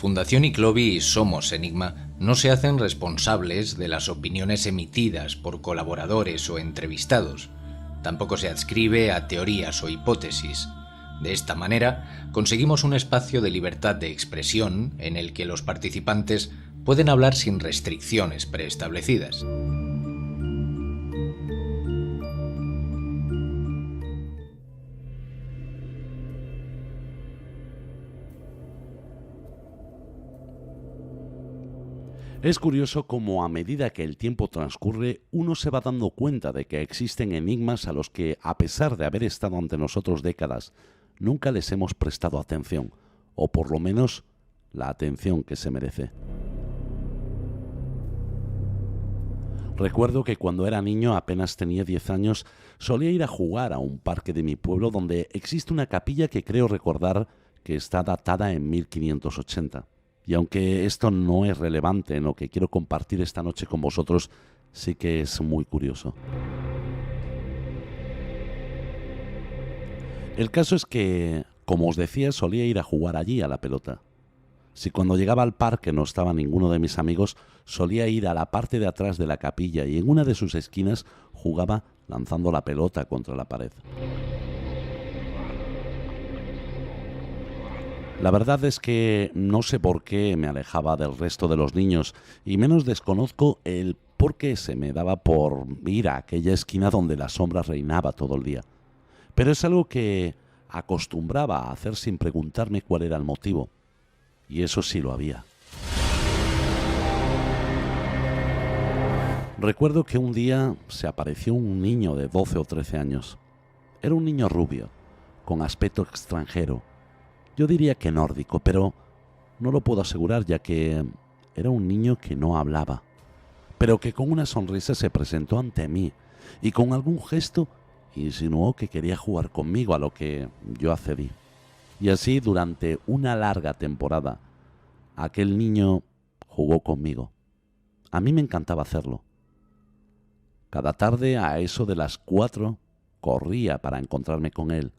Fundación Iclovi y Somos Enigma no se hacen responsables de las opiniones emitidas por colaboradores o entrevistados. Tampoco se adscribe a teorías o hipótesis. De esta manera, conseguimos un espacio de libertad de expresión en el que los participantes pueden hablar sin restricciones preestablecidas. Es curioso cómo a medida que el tiempo transcurre, uno se va dando cuenta de que existen enigmas a los que, a pesar de haber estado ante nosotros décadas, nunca les hemos prestado atención, o por lo menos la atención que se merece. Recuerdo que cuando era niño, apenas tenía 10 años, solía ir a jugar a un parque de mi pueblo donde existe una capilla que creo recordar que está datada en 1580. Y aunque esto no es relevante en lo que quiero compartir esta noche con vosotros, sí que es muy curioso. El caso es que, como os decía, solía ir a jugar allí a la pelota. Si cuando llegaba al parque no estaba ninguno de mis amigos, solía ir a la parte de atrás de la capilla y en una de sus esquinas jugaba lanzando la pelota contra la pared. La verdad es que no sé por qué me alejaba del resto de los niños y menos desconozco el por qué se me daba por ir a aquella esquina donde la sombra reinaba todo el día. Pero es algo que acostumbraba a hacer sin preguntarme cuál era el motivo. Y eso sí lo había. Recuerdo que un día se apareció un niño de 12 o 13 años. Era un niño rubio, con aspecto extranjero. Yo diría que nórdico, pero no lo puedo asegurar ya que era un niño que no hablaba, pero que con una sonrisa se presentó ante mí y con algún gesto insinuó que quería jugar conmigo, a lo que yo accedí. Y así durante una larga temporada, aquel niño jugó conmigo. A mí me encantaba hacerlo. Cada tarde a eso de las 4 corría para encontrarme con él,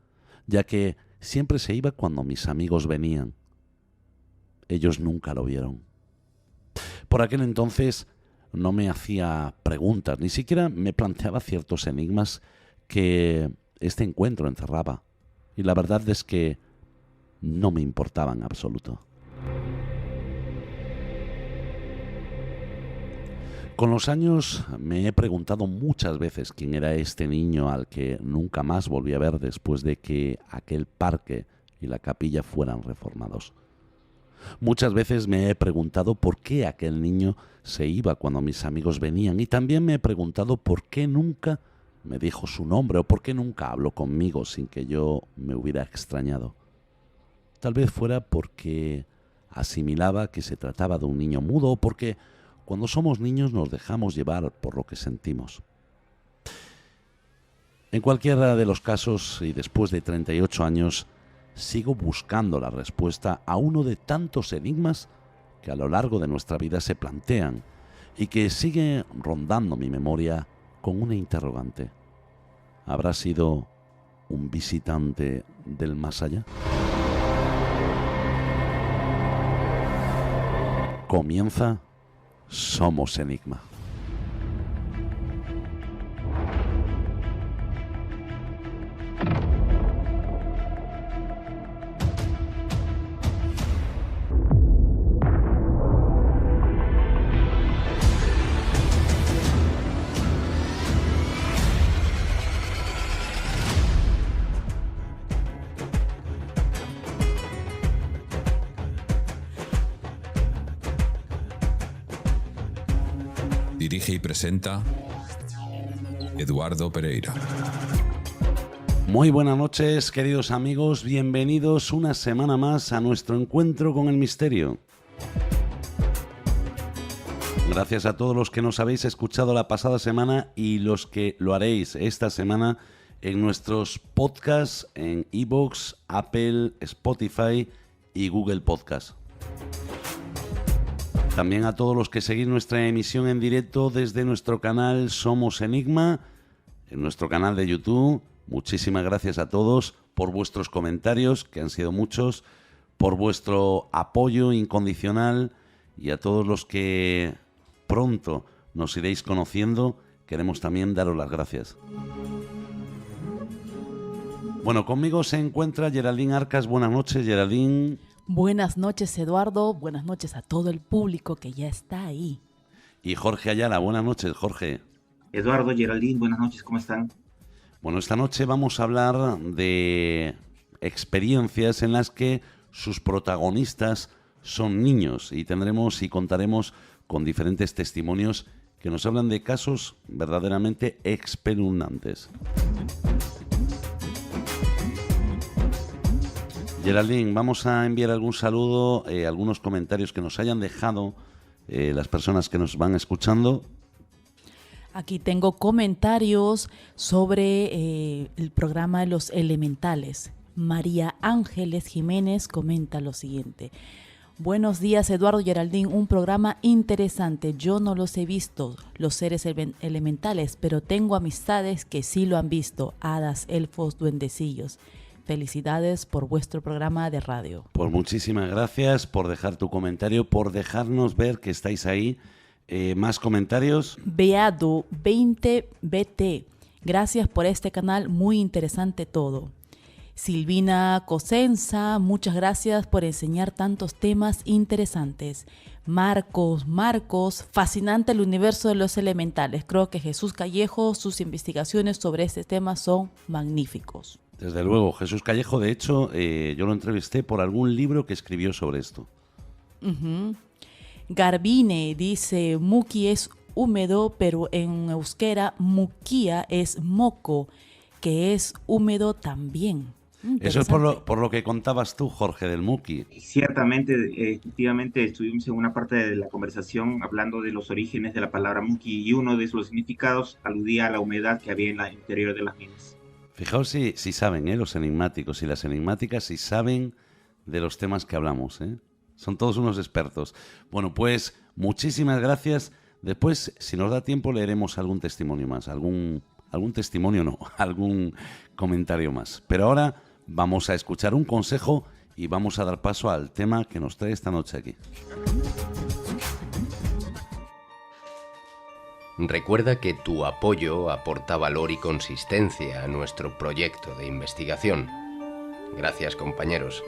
ya que siempre se iba cuando mis amigos venían. Ellos nunca lo vieron. Por aquel entonces no me hacía preguntas, ni siquiera me planteaba ciertos enigmas que este encuentro encerraba. Y la verdad es que no me importaba en absoluto. Con los años me he preguntado muchas veces quién era este niño al que nunca más volví a ver después de que aquel parque y la capilla fueran reformados. Muchas veces me he preguntado por qué aquel niño se iba cuando mis amigos venían y también me he preguntado por qué nunca me dijo su nombre o por qué nunca habló conmigo sin que yo me hubiera extrañado. Tal vez fuera porque asimilaba que se trataba de un niño mudo o porque cuando somos niños nos dejamos llevar por lo que sentimos. En cualquiera de los casos, y después de 38 años, sigo buscando la respuesta a uno de tantos enigmas que a lo largo de nuestra vida se plantean y que sigue rondando mi memoria con una interrogante. ¿Habrá sido un visitante del más allá? Comienza Somos Enigma. Dirige y presenta Eduardo Pereira. Muy buenas noches, queridos amigos. Bienvenidos una semana más a nuestro encuentro con el misterio. Gracias a todos los que nos habéis escuchado la pasada semana y los que lo haréis esta semana en nuestros podcasts en iVoox, Apple, Spotify y Google Podcast. También a todos los que seguís nuestra emisión en directo desde nuestro canal Somos Enigma, en nuestro canal de YouTube. Muchísimas gracias a todos por vuestros comentarios, que han sido muchos, por vuestro apoyo incondicional, y a todos los que pronto nos iréis conociendo, queremos también daros las gracias. Bueno, conmigo se encuentra Geraldine Arcas. Buenas noches, Geraldine. Buenas noches, Eduardo. Buenas noches a todo el público que ya está ahí. Y Jorge Ayala. Buenas noches, Jorge. Eduardo, Geraldine, buenas noches, ¿cómo están? Bueno, esta noche vamos a hablar de experiencias en las que sus protagonistas son niños, y tendremos y contaremos con diferentes testimonios que nos hablan de casos verdaderamente espeluznantes. Geraldine, vamos a enviar algún saludo, algunos comentarios que nos hayan dejado las personas que nos van escuchando. Aquí tengo comentarios sobre el programa de Los Elementales. María Ángeles Jiménez comenta lo siguiente. Buenos días, Eduardo y Geraldine, un programa interesante. Yo no los he visto, los seres elementales, pero tengo amistades que sí lo han visto, hadas, elfos, duendecillos. Felicidades por vuestro programa de radio. Pues muchísimas gracias por dejar tu comentario, por dejarnos ver que estáis ahí. ¿Más comentarios? Beado 20BT, gracias por este canal, muy interesante todo. Silvina Cosenza, muchas gracias por enseñar tantos temas interesantes. Marcos, fascinante el universo de los elementales. Creo que Jesús Callejo, sus investigaciones sobre este tema son magníficos. Desde luego, Jesús Callejo, de hecho, yo lo entrevisté por algún libro que escribió sobre esto. Garbine dice, muki es húmedo, pero en euskera mukia es moco, que es húmedo también. Eso es por lo que contabas tú, Jorge, del muki. Ciertamente, efectivamente, estuvimos en una parte de la conversación hablando de los orígenes de la palabra muki, y uno de sus significados aludía a la humedad que había en el interior de las minas. Fijaos si saben, los enigmáticos y las enigmáticas, si saben de los temas que hablamos, Son todos unos expertos. Bueno, pues muchísimas gracias. Después, si nos da tiempo, leeremos algún testimonio más. Algún testimonio no, algún comentario más. Pero ahora vamos a escuchar un consejo y vamos a dar paso al tema que nos trae esta noche aquí. Recuerda que tu apoyo aporta valor y consistencia a nuestro proyecto de investigación. Gracias, compañeros.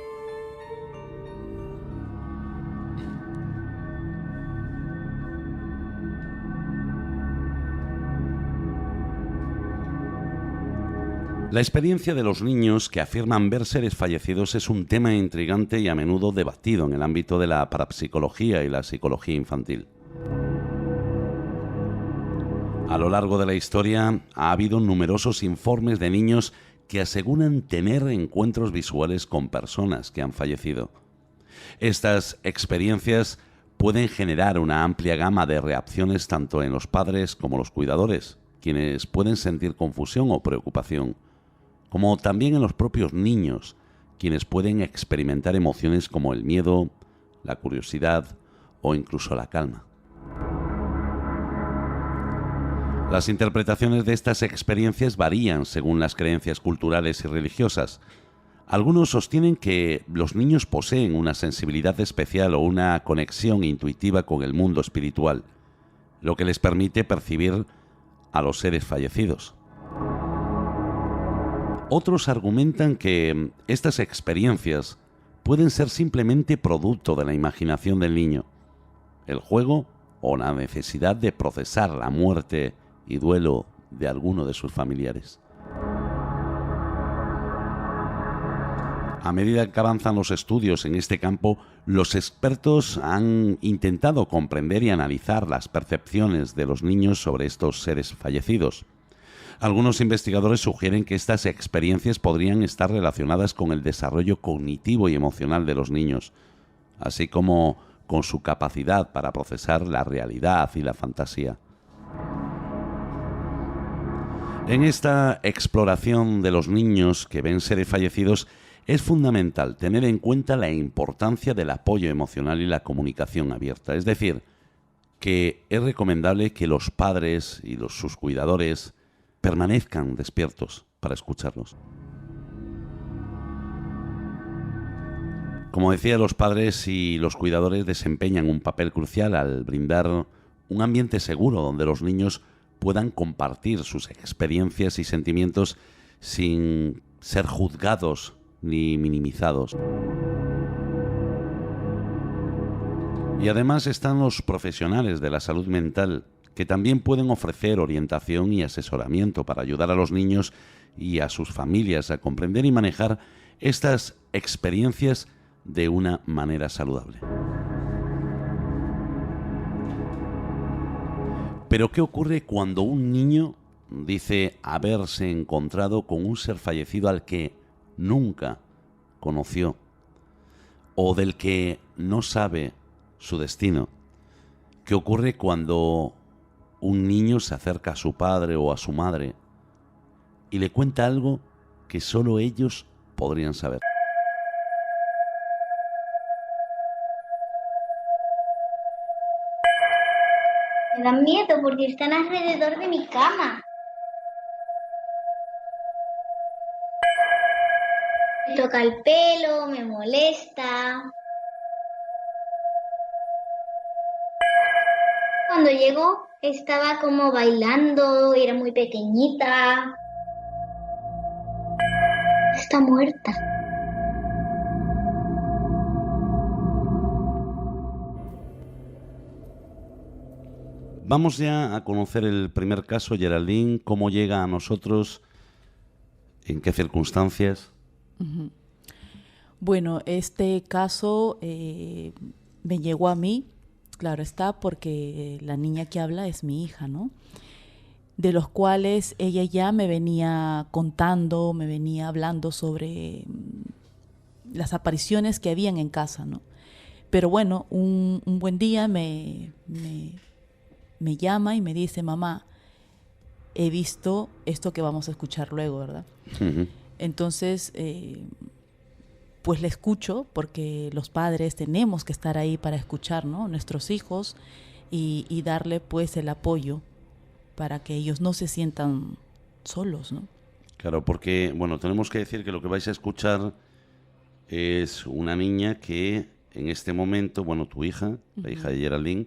La experiencia de los niños que afirman ver seres fallecidos es un tema intrigante y a menudo debatido en el ámbito de la parapsicología y la psicología infantil. A lo largo de la historia ha habido numerosos informes de niños que aseguran tener encuentros visuales con personas que han fallecido. Estas experiencias pueden generar una amplia gama de reacciones tanto en los padres como los cuidadores, quienes pueden sentir confusión o preocupación, como también en los propios niños, quienes pueden experimentar emociones como el miedo, la curiosidad o incluso la calma. Las interpretaciones de estas experiencias varían según las creencias culturales y religiosas. Algunos sostienen que los niños poseen una sensibilidad especial o una conexión intuitiva con el mundo espiritual, lo que les permite percibir a los seres fallecidos. Otros argumentan que estas experiencias pueden ser simplemente producto de la imaginación del niño, el juego o la necesidad de procesar la muerte y duelo de alguno de sus familiares. A medida que avanzan los estudios en este campo, los expertos han intentado comprender y analizar las percepciones de los niños sobre estos seres fallecidos. Algunos investigadores sugieren que estas experiencias podrían estar relacionadas con el desarrollo cognitivo y emocional de los niños, así como con su capacidad para procesar la realidad y la fantasía. En esta exploración de los niños que ven seres fallecidos, es fundamental tener en cuenta la importancia del apoyo emocional y la comunicación abierta. Es decir, que es recomendable que los padres y sus cuidadores permanezcan despiertos para escucharlos. Como decía, los padres y los cuidadores desempeñan un papel crucial al brindar un ambiente seguro donde los niños puedan compartir sus experiencias y sentimientos sin ser juzgados ni minimizados. Y además están los profesionales de la salud mental, que también pueden ofrecer orientación y asesoramiento para ayudar a los niños y a sus familias a comprender y manejar estas experiencias de una manera saludable. Pero ¿qué ocurre cuando un niño dice haberse encontrado con un ser fallecido al que nunca conoció o del que no sabe su destino? ¿Qué ocurre cuando un niño se acerca a su padre o a su madre y le cuenta algo que solo ellos podrían saber? Me dan miedo porque están alrededor de mi cama. Me toca el pelo, me molesta. Cuando llegó estaba como bailando, era muy pequeñita. Está muerta. Vamos ya a conocer el primer caso, Geraldine, cómo llega a nosotros, en qué circunstancias. Uh-huh. Bueno, este caso me llegó a mí, claro está, porque la niña que habla es mi hija, ¿no? De los cuales ella ya me venía contando, me venía hablando sobre las apariciones que habían en casa, ¿no? Pero bueno, un buen día me llama y me dice: mamá, he visto esto que vamos a escuchar luego, ¿verdad? Uh-huh. Entonces, pues le escucho, porque los padres tenemos que estar ahí para escuchar, ¿no?, nuestros hijos y darle pues el apoyo para que ellos no se sientan solos, ¿no? Claro, porque, bueno, tenemos que decir que lo que vais a escuchar es una niña que en este momento, bueno, tu hija, uh-huh, la hija de Geraldine,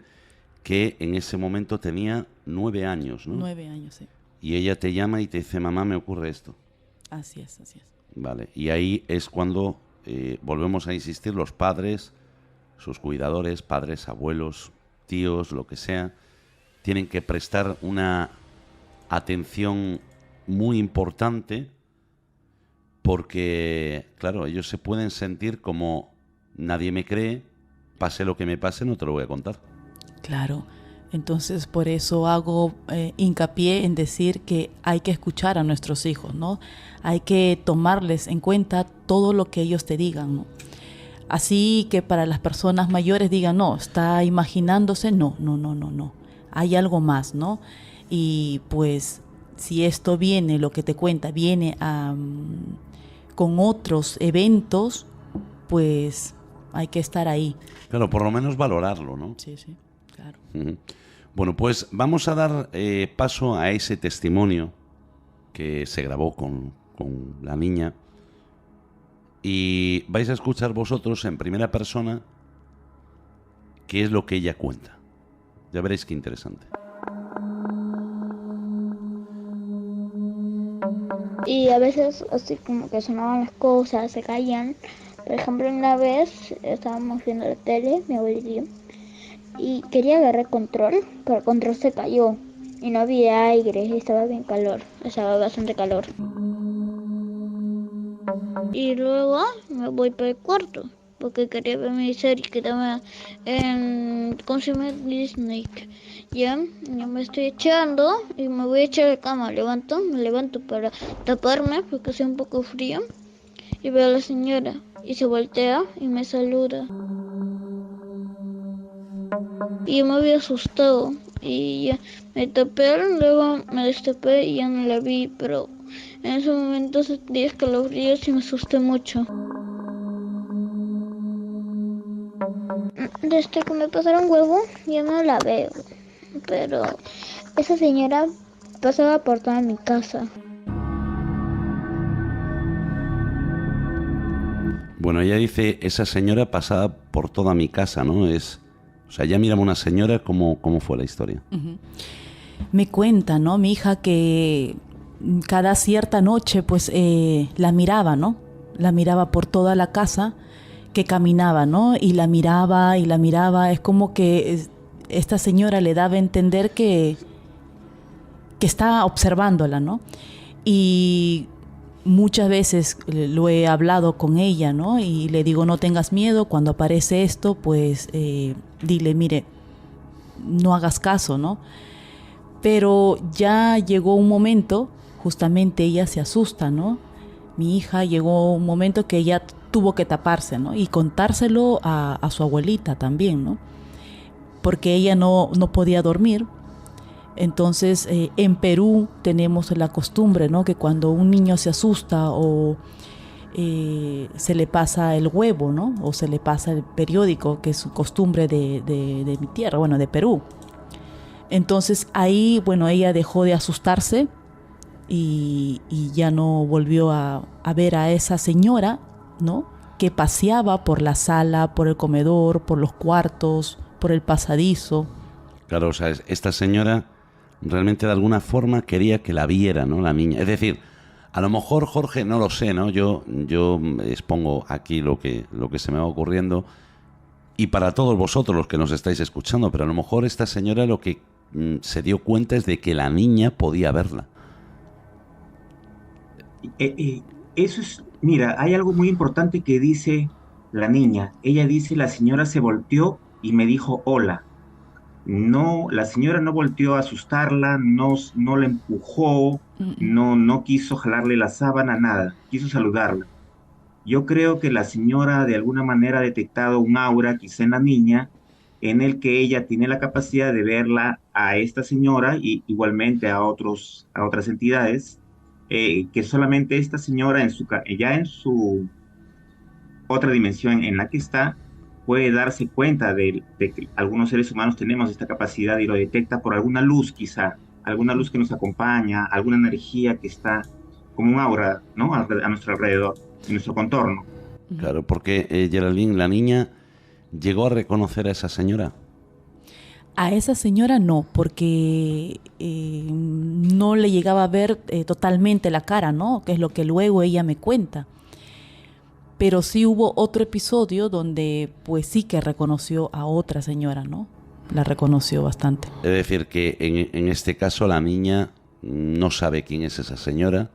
que en ese momento tenía 9 años, ¿no? 9 años, sí. Y ella te llama y te dice: mamá, me ocurre esto. Así es, así es. Vale, y ahí es cuando volvemos a insistir, los padres, sus cuidadores, padres, abuelos, tíos, lo que sea, tienen que prestar una atención muy importante, porque, claro, ellos se pueden sentir como: nadie me cree, pase lo que me pase, no te lo voy a contar. Claro, entonces por eso hago hincapié en decir que hay que escuchar a nuestros hijos, ¿no? Hay que tomarles en cuenta todo lo que ellos te digan, ¿no? Así que para las personas mayores digan: no, está imaginándose, no. Hay algo más, ¿no? Y pues si esto viene, lo que te cuenta, viene con otros eventos, pues hay que estar ahí. Claro, por lo menos valorarlo, ¿no? Sí, claro. Uh-huh. Bueno, pues vamos a dar paso a ese testimonio que se grabó con la niña, y vais a escuchar vosotros en primera persona qué es lo que ella cuenta. Ya veréis qué interesante. Y a veces así como que sonaban las cosas, se caían. Por ejemplo, una vez estábamos viendo la tele, mi abuelita y yo, y quería agarrar control, pero el control se cayó y no había aire, y estaba bien calor, estaba bastante calor. Y luego me voy para el cuarto porque quería ver mi serie que estaba en Consumer Disney. Ya me estoy echando y me voy a echar a la cama. Me levanto para taparme porque hace un poco frío, y veo a la señora y se voltea y me saluda. Y yo me había asustado y ya me tapé, luego me destapé y ya no la vi, pero en ese momento sentí escalofríos y me asusté mucho. Desde que me pasaron huevo ya no la veo, pero esa señora pasaba por toda mi casa. Bueno, ella dice, esa señora pasaba por toda mi casa, ¿no? O sea, ya miramos una señora, ¿cómo fue la historia? Me cuenta, ¿no? Mi hija que cada cierta noche, pues, la miraba, ¿no? La miraba por toda la casa, que caminaba, ¿no? Y la miraba. Es como que esta señora le daba a entender que está observándola, ¿no? Y muchas veces lo he hablado con ella, ¿no? Y le digo, no tengas miedo, cuando aparece esto, pues dile, mire, no hagas caso, ¿no? Pero ya llegó un momento, justamente ella se asusta, ¿no? Mi hija llegó un momento que ella tuvo que taparse, ¿no? Y contárselo a su abuelita también, ¿no? Porque ella no podía dormir. Entonces, en Perú tenemos la costumbre, ¿no? Que cuando un niño se asusta o se le pasa el huevo, ¿no? O se le pasa el periódico, que es costumbre de mi tierra, bueno, de Perú. Entonces ahí, bueno, ella dejó de asustarse y ya no volvió a ver a esa señora, ¿no? Que paseaba por la sala, por el comedor, por los cuartos, por el pasadizo. Claro, o sea, esta señora realmente de alguna forma quería que la viera, ¿no? La niña. Es decir, a lo mejor, Jorge, no lo sé, ¿no? Yo expongo aquí lo que se me va ocurriendo y para todos vosotros los que nos estáis escuchando, pero a lo mejor esta señora lo que se dio cuenta es de que la niña podía verla. Eso es, mira, hay algo muy importante que dice la niña. Ella dice, la señora se volteó y me dijo hola. No, la señora no volteó a asustarla, no la empujó, no quiso jalarle la sábana, nada, quiso saludarla. Yo creo que la señora de alguna manera ha detectado un aura, quizá en la niña, en el que ella tiene la capacidad de verla a esta señora y igualmente a otras entidades, que solamente esta señora ya en su otra dimensión en la que está, puede darse cuenta de que algunos seres humanos tenemos esta capacidad y lo detecta por alguna luz quizá, alguna luz que nos acompaña, alguna energía que está como un aura, ¿no? A nuestro alrededor, en nuestro contorno. Claro, porque Geraldine, la niña, ¿llegó a reconocer a esa señora? A esa señora no, porque no le llegaba a ver totalmente la cara, ¿no? Que es lo que luego ella me cuenta. Pero sí hubo otro episodio donde pues sí que reconoció a otra señora, ¿no? La reconoció bastante. Es decir, que en este caso la niña no sabe quién es esa señora.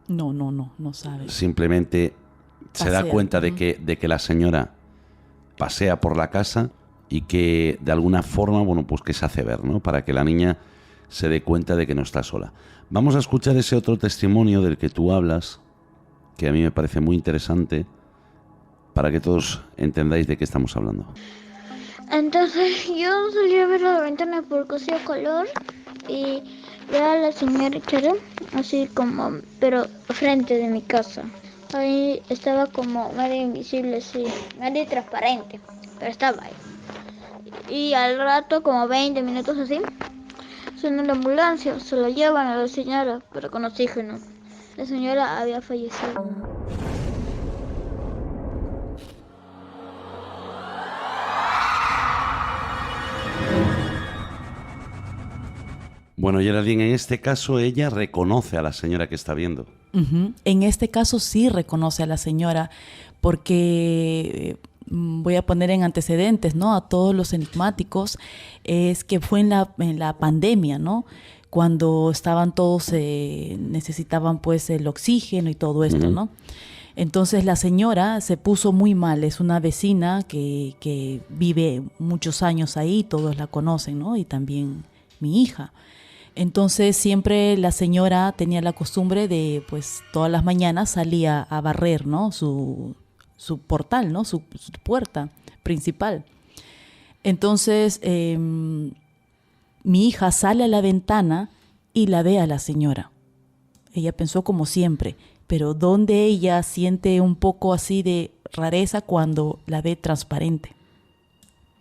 No sabe. Simplemente se da cuenta de que la señora pasea por la casa y que de alguna forma, bueno, pues que se hace ver, ¿no? Para que la niña se dé cuenta de que no está sola. Vamos a escuchar ese otro testimonio del que tú hablas, que a mí me parece muy interesante, para que todos entendáis de qué estamos hablando. Entonces yo salí a ver la ventana porque hacía calor y veo a la señora Charo, así como, pero frente de mi casa. Ahí estaba como medio invisible, sí, medio transparente, pero estaba ahí. Y al rato, como 20 minutos así, suena la ambulancia, se la llevan a la señora, pero con oxígeno. La señora había fallecido. Bueno, Geraldine, en este caso ella reconoce a la señora que está viendo. En este caso sí reconoce a la señora, porque voy a poner en antecedentes, ¿no? A todos los enigmáticos, es que fue en la pandemia, ¿no? Cuando estaban todos, necesitaban pues el oxígeno y todo esto, ¿no? Entonces la señora se puso muy mal, es una vecina que vive muchos años ahí, todos la conocen, ¿no? Y también mi hija. Entonces siempre la señora tenía la costumbre de, pues todas las mañanas salía a barrer, ¿no? Su portal, ¿no? Su puerta principal. Entonces mi hija sale a la ventana y la ve a la señora. Ella pensó como siempre, pero donde ella siente un poco así de rareza cuando la ve transparente.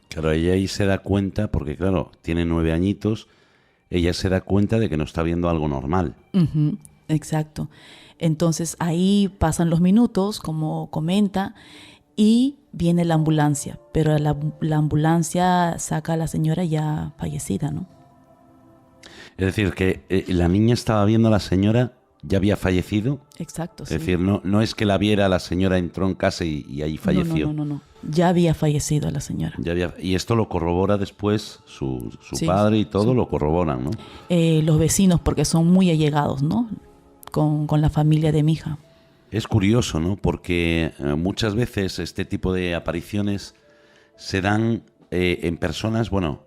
Claro, ella ahí se da cuenta, porque claro, tiene 9 añitos, ella se da cuenta de que no está viendo algo normal. Exacto. Entonces ahí pasan los minutos, como comenta, y viene la ambulancia, pero la ambulancia saca a la señora ya fallecida, ¿no? Es decir, que la niña estaba viendo a la señora, ya había fallecido. Exacto, Es sí. decir, no es que la viera, la señora entró en casa y ahí falleció. No. Ya había fallecido la señora. Y esto lo corrobora después su Sí, padre y todo, sí. lo corroboran, ¿no? Los vecinos, porque son muy allegados, ¿no? Con la familia de mi hija. Es curioso, ¿no? Porque muchas veces este tipo de apariciones se dan en personas, bueno,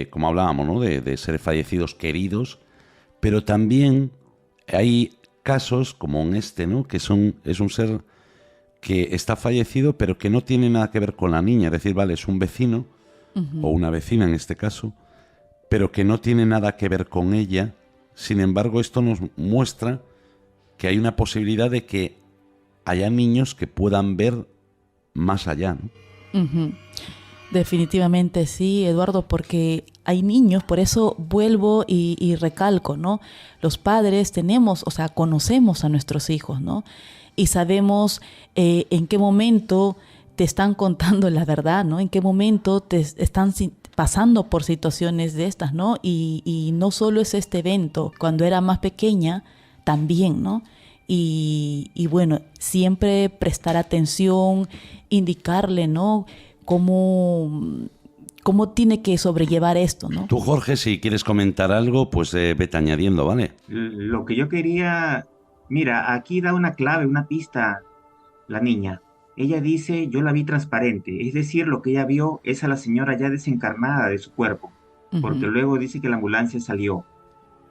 como hablábamos, ¿no? De seres fallecidos queridos, pero también hay casos como en este, ¿no? Que es un ser que está fallecido, pero que no tiene nada que ver con la niña. Es decir, vale, es un vecino, o una vecina en este caso, pero que no tiene nada que ver con ella. Sin embargo, esto nos muestra que hay una posibilidad de que haya niños que puedan ver más allá, ¿no? Ujú. Definitivamente sí, Eduardo, porque hay niños, por eso vuelvo y recalco, ¿no? Los padres tenemos, o sea, conocemos a nuestros hijos, ¿no? Y sabemos en qué momento te están contando la verdad, ¿no? En qué momento te están pasando por situaciones de estas, ¿no? Y no solo es este evento, cuando era más pequeña, también, ¿no? Y bueno, siempre prestar atención, indicarle, ¿no? Cómo tiene que sobrellevar esto, ¿no? Tú, Jorge, si quieres comentar algo, pues vete añadiendo, ¿vale? Lo que yo quería, mira, aquí da una clave, una pista la niña. Ella dice, yo la vi transparente, es decir, lo que ella vio es a la señora ya desencarnada de su cuerpo, porque Ujú. luego dice que la ambulancia salió.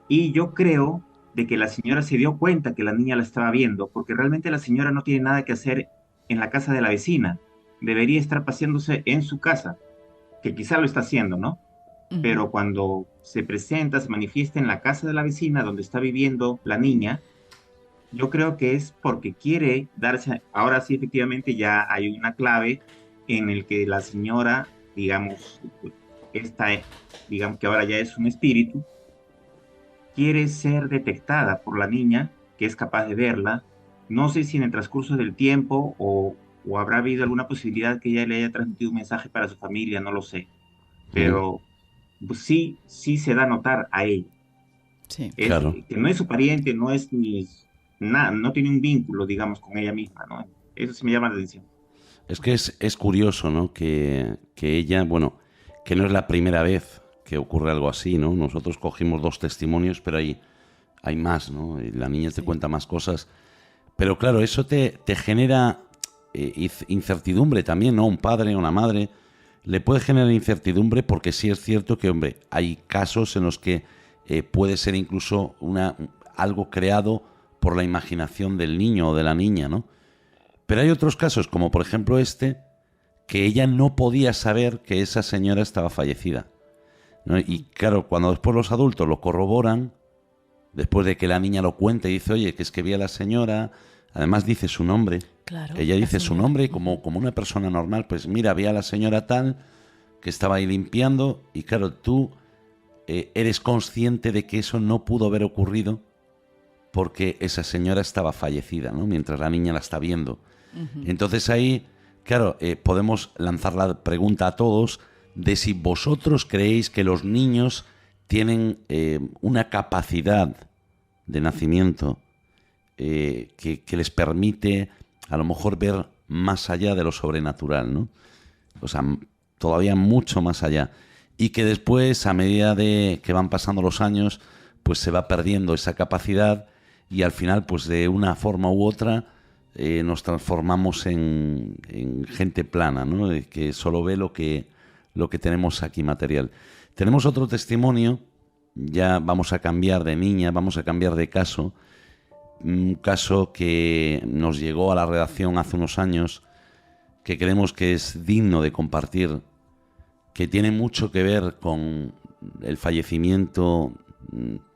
Y yo creo de que la señora se dio cuenta que la niña la estaba viendo, porque realmente la señora no tiene nada que hacer en la casa de la vecina. Debería estar paseándose en su casa, que quizá lo está haciendo, ¿no? Ujú. Pero cuando se presenta, se manifiesta en la casa de la vecina donde está viviendo la niña, yo creo que es porque quiere darse, ahora sí efectivamente ya hay una clave en el que la señora, digamos, esta, digamos que ahora ya es un espíritu, quiere ser detectada por la niña, que es capaz de verla. No sé si en el transcurso del tiempo o habrá habido alguna posibilidad que ella le haya transmitido un mensaje para su familia, no lo sé. Mm, Pero pues, sí se da a notar a ella. Sí. Es, claro. que no es su pariente, no es ni nada, no tiene un vínculo, digamos, con ella misma, ¿no? Eso sí me llama la atención. Es que es curioso, ¿no? Que ella, bueno, que no es la primera vez que ocurre algo así, ¿no? Nosotros cogimos 2 testimonios, pero hay más, ¿no? Y la niña te Sí. cuenta más cosas. Pero claro, eso te genera incertidumbre también, ¿no? Un padre, una madre, le puede generar incertidumbre porque sí es cierto que, hombre, hay casos en los que puede ser incluso algo creado por la imaginación del niño o de la niña, ¿no? Pero hay otros casos, como por ejemplo este, que ella no podía saber que esa señora estaba fallecida, ¿no? Y claro, cuando después los adultos lo corroboran, después de que la niña lo cuente y dice, oye, que es que vi a la señora, además dice su nombre, Claro. ella la dice su señora. nombre y como una persona normal, pues mira, vi a la señora tal que estaba ahí limpiando y claro, tú eres consciente de que eso no pudo haber ocurrido porque esa señora estaba fallecida, ¿no? Mientras la niña la está viendo. Entonces ahí, claro, podemos lanzar la pregunta a todos de si vosotros creéis que los niños tienen una capacidad de nacimiento que les permite a lo mejor ver más allá de lo sobrenatural, ¿no? O sea, todavía mucho más allá. Y que después, a medida de que van pasando los años, pues se va perdiendo esa capacidad y al final, pues de una forma u otra, nos transformamos en gente plana, ¿no? Que solo ve lo que tenemos aquí material. Tenemos otro testimonio, ya vamos a cambiar de niña, vamos a cambiar de caso, un caso que nos llegó a la redacción hace unos años, que creemos que es digno de compartir, que tiene mucho que ver con el fallecimiento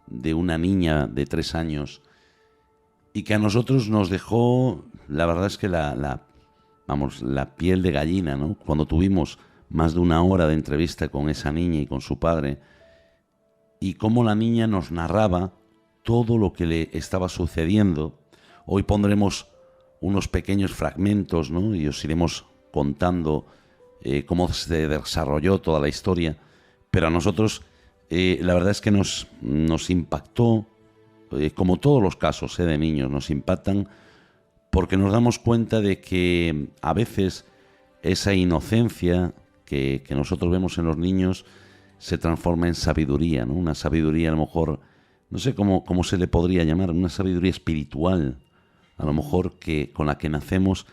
de una niña de 3 años y que a nosotros nos dejó, la verdad es que la piel de gallina, ¿no? Cuando tuvimos más de 1 hora de entrevista con esa niña y con su padre y cómo la niña nos narraba todo lo que le estaba sucediendo Hoy pondremos unos pequeños fragmentos, ¿no? Y os iremos contando cómo se desarrolló toda la historia, pero a nosotros la verdad es que nos impactó, como todos los casos de niños, nos impactan porque nos damos cuenta de que a veces esa inocencia que nosotros vemos en los niños se transforma en sabiduría, ¿no? Una sabiduría a lo mejor, no sé cómo se le podría llamar, una sabiduría espiritual, a lo mejor con la que nacemos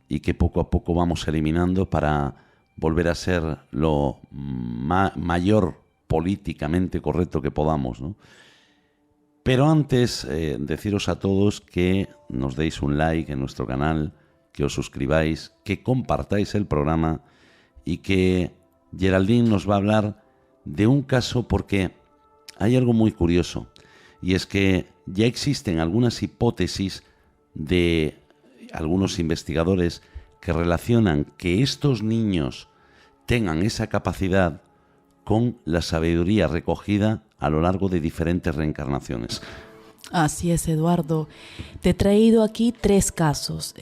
y que poco a poco vamos eliminando para volver a ser lo mayor políticamente correcto que podamos, ¿no? Pero antes, deciros a todos que nos deis un like en nuestro canal, que os suscribáis, que compartáis el programa y que Geraldine nos va a hablar de un caso porque hay algo muy curioso y es que ya existen algunas hipótesis de algunos investigadores que relacionan que estos niños tengan esa capacidad con la sabiduría recogida a lo largo de diferentes reencarnaciones. Así es, Eduardo. Te he traído aquí 3 casos.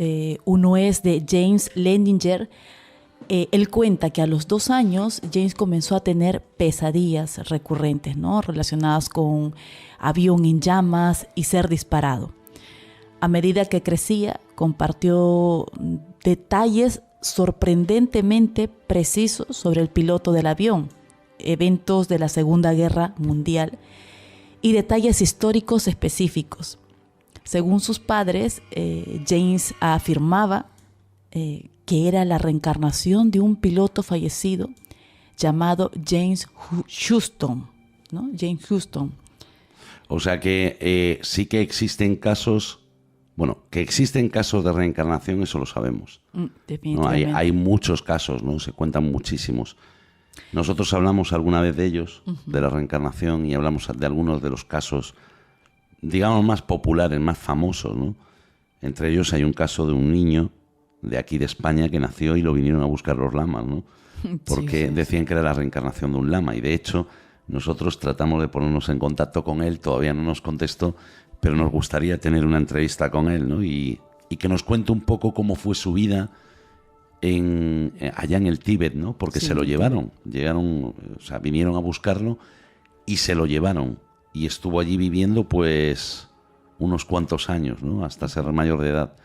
Uno es de James Lendinger. Él cuenta que a los 2 años James comenzó a tener pesadillas recurrentes, ¿no? Relacionadas con avión en llamas y ser disparado. A medida que crecía, compartió detalles sorprendentemente precisos sobre el piloto del avión, eventos de la Segunda Guerra Mundial y detalles históricos específicos. Según sus padres, James afirmaba que era la reencarnación de un piloto fallecido llamado James Houston, ¿no? James Houston. O sea que sí que existen casos, que existen casos de reencarnación, eso lo sabemos. Definitivamente. ¿No? Hay muchos casos, ¿no? Se cuentan muchísimos. Nosotros hablamos alguna vez de ellos, de la reencarnación, y hablamos de algunos de los casos, digamos, más populares, más famosos, ¿no? Entre ellos hay un caso de un niño de aquí de España que nació y lo vinieron a buscar los lamas, ¿no? Porque decían que era la reencarnación de un lama, y de hecho nosotros tratamos de ponernos en contacto con él, todavía no nos contestó, pero nos gustaría tener una entrevista con él, ¿no? Y que nos cuente un poco cómo fue su vida allá en el Tíbet, ¿no? Porque se lo llevaron, vinieron a buscarlo y se lo llevaron, y estuvo allí viviendo pues unos cuantos años, ¿no? Hasta ser mayor de edad,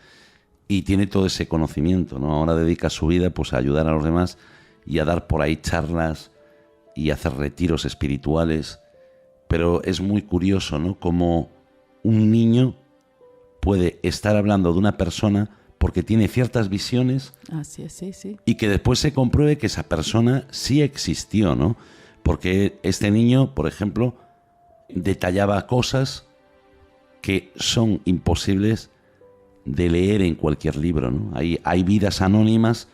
y tiene todo ese conocimiento, ¿no? Ahora dedica su vida pues a ayudar a los demás y a dar por ahí charlas y hacer retiros espirituales. Pero es muy curioso, ¿no? Cómo un niño puede estar hablando de una persona porque tiene ciertas visiones. Así es, sí. Y que después se compruebe que esa persona sí existió, ¿no? Porque este niño, por ejemplo, detallaba cosas que son imposibles de leer en cualquier libro, ¿no? Hay vidas anónimas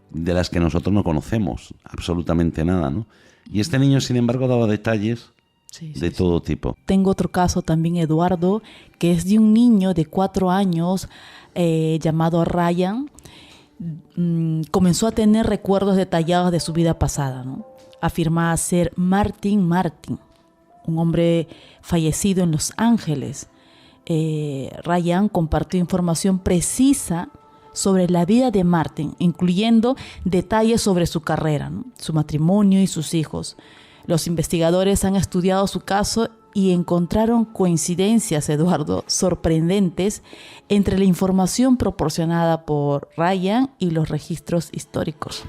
de las que nosotros no conocemos absolutamente nada, ¿no? Y este niño, sin embargo, daba detalles de todo tipo. Tengo otro caso también, Eduardo, que es de un niño de 4 años llamado Ryan. Comenzó a tener recuerdos detallados de su vida pasada, ¿no? Afirmaba ser Martin, un hombre fallecido en Los Ángeles. Ryan compartió información precisa sobre la vida de Martin, incluyendo detalles sobre su carrera, ¿no? Su matrimonio y sus hijos. Los investigadores han estudiado su caso y encontraron coincidencias, Eduardo, sorprendentes entre la información proporcionada por Ryan y los registros históricos.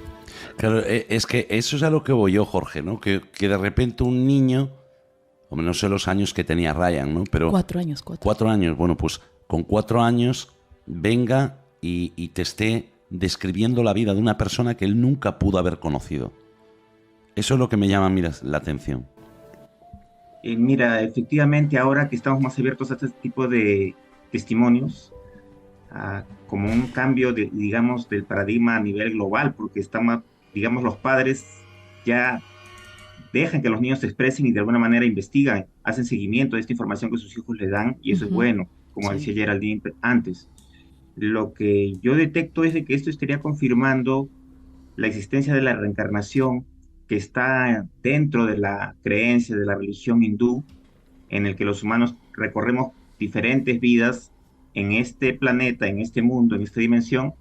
Claro, es que eso es a lo que voy yo, Jorge, ¿no? Que de repente un niño, hombre, no sé los años que tenía Ryan, ¿no? Pero 4 años. 4 años, bueno, pues con 4 años venga y te esté describiendo la vida de una persona que él nunca pudo haber conocido. Eso es lo que me llama, mira, la atención. Mira, efectivamente, ahora que estamos más abiertos a este tipo de testimonios, como un cambio, digamos, del paradigma a nivel global, porque estamos, digamos, los padres ya dejan que los niños se expresen y de alguna manera investigan, hacen seguimiento de esta información que sus hijos les dan, y eso es bueno, como decía Geraldine antes. Lo que yo detecto es de que esto estaría confirmando la existencia de la reencarnación que está dentro de la creencia de la religión hindú, en el que los humanos recorremos diferentes vidas en este planeta, en este mundo, en esta dimensión,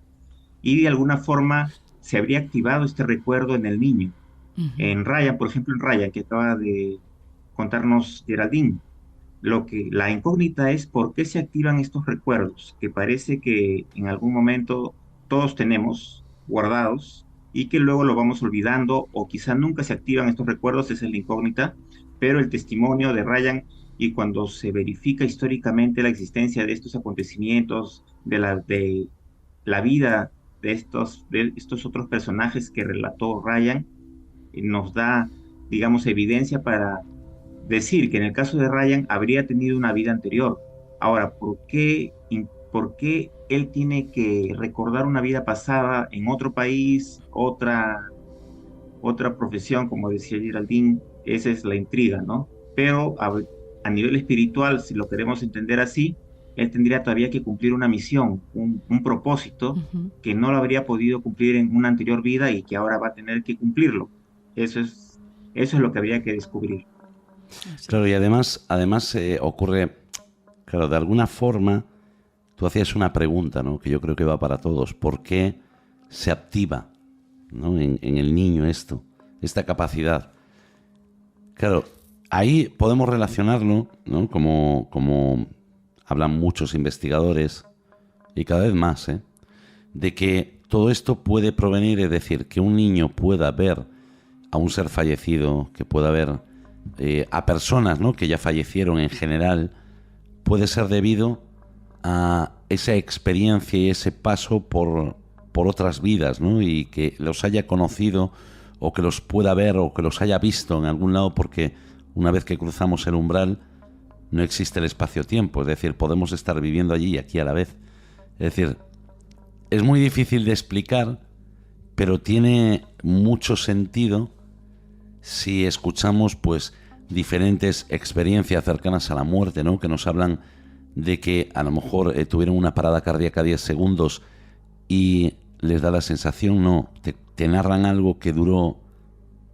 y de alguna forma se habría activado este recuerdo en el niño. Ujú. En Ryan, por ejemplo, en Ryan, que acaba de contarnos Geraldine, la incógnita es por qué se activan estos recuerdos, que parece que en algún momento todos tenemos guardados y que luego lo vamos olvidando o quizá nunca se activan estos recuerdos, esa es la incógnita, pero el testimonio de Ryan y cuando se verifica históricamente la existencia de estos acontecimientos, de la vida de estos otros personajes que relató Ryan, nos da, digamos, evidencia para decir que en el caso de Ryan habría tenido una vida anterior. Ahora, por qué él tiene que recordar una vida pasada en otro país, otra profesión, como decía Geraldine? Esa es la intriga, ¿no? Pero a nivel espiritual, si lo queremos entender así, él tendría todavía que cumplir una misión, un propósito Ujú. que no lo habría podido cumplir en una anterior vida y que ahora va a tener que cumplirlo. Eso es lo que habría que descubrir. Así Claro, y es. además ocurre, claro, de alguna forma, tú hacías una pregunta, ¿no? Que yo creo que va para todos. ¿Por qué se activa, ¿no? en el niño esta capacidad? Claro, ahí podemos relacionarlo, ¿no? Como hablan muchos investigadores, y cada vez más, de que todo esto puede provenir, es decir, que un niño pueda ver a un ser fallecido, que pueda ver a personas, ¿no? Que ya fallecieron en general, puede ser debido a esa experiencia y ese paso por otras vidas, ¿no? Y que los haya conocido o que los pueda ver o que los haya visto en algún lado, porque una vez que cruzamos el umbral no existe el espacio-tiempo, es decir, podemos estar viviendo allí y aquí a la vez. Es decir, es muy difícil de explicar, pero tiene mucho sentido si escuchamos pues diferentes experiencias cercanas a la muerte, ¿no? Que nos hablan de que a lo mejor tuvieron una parada cardíaca 10 segundos y les da la sensación, no, te narran algo que duró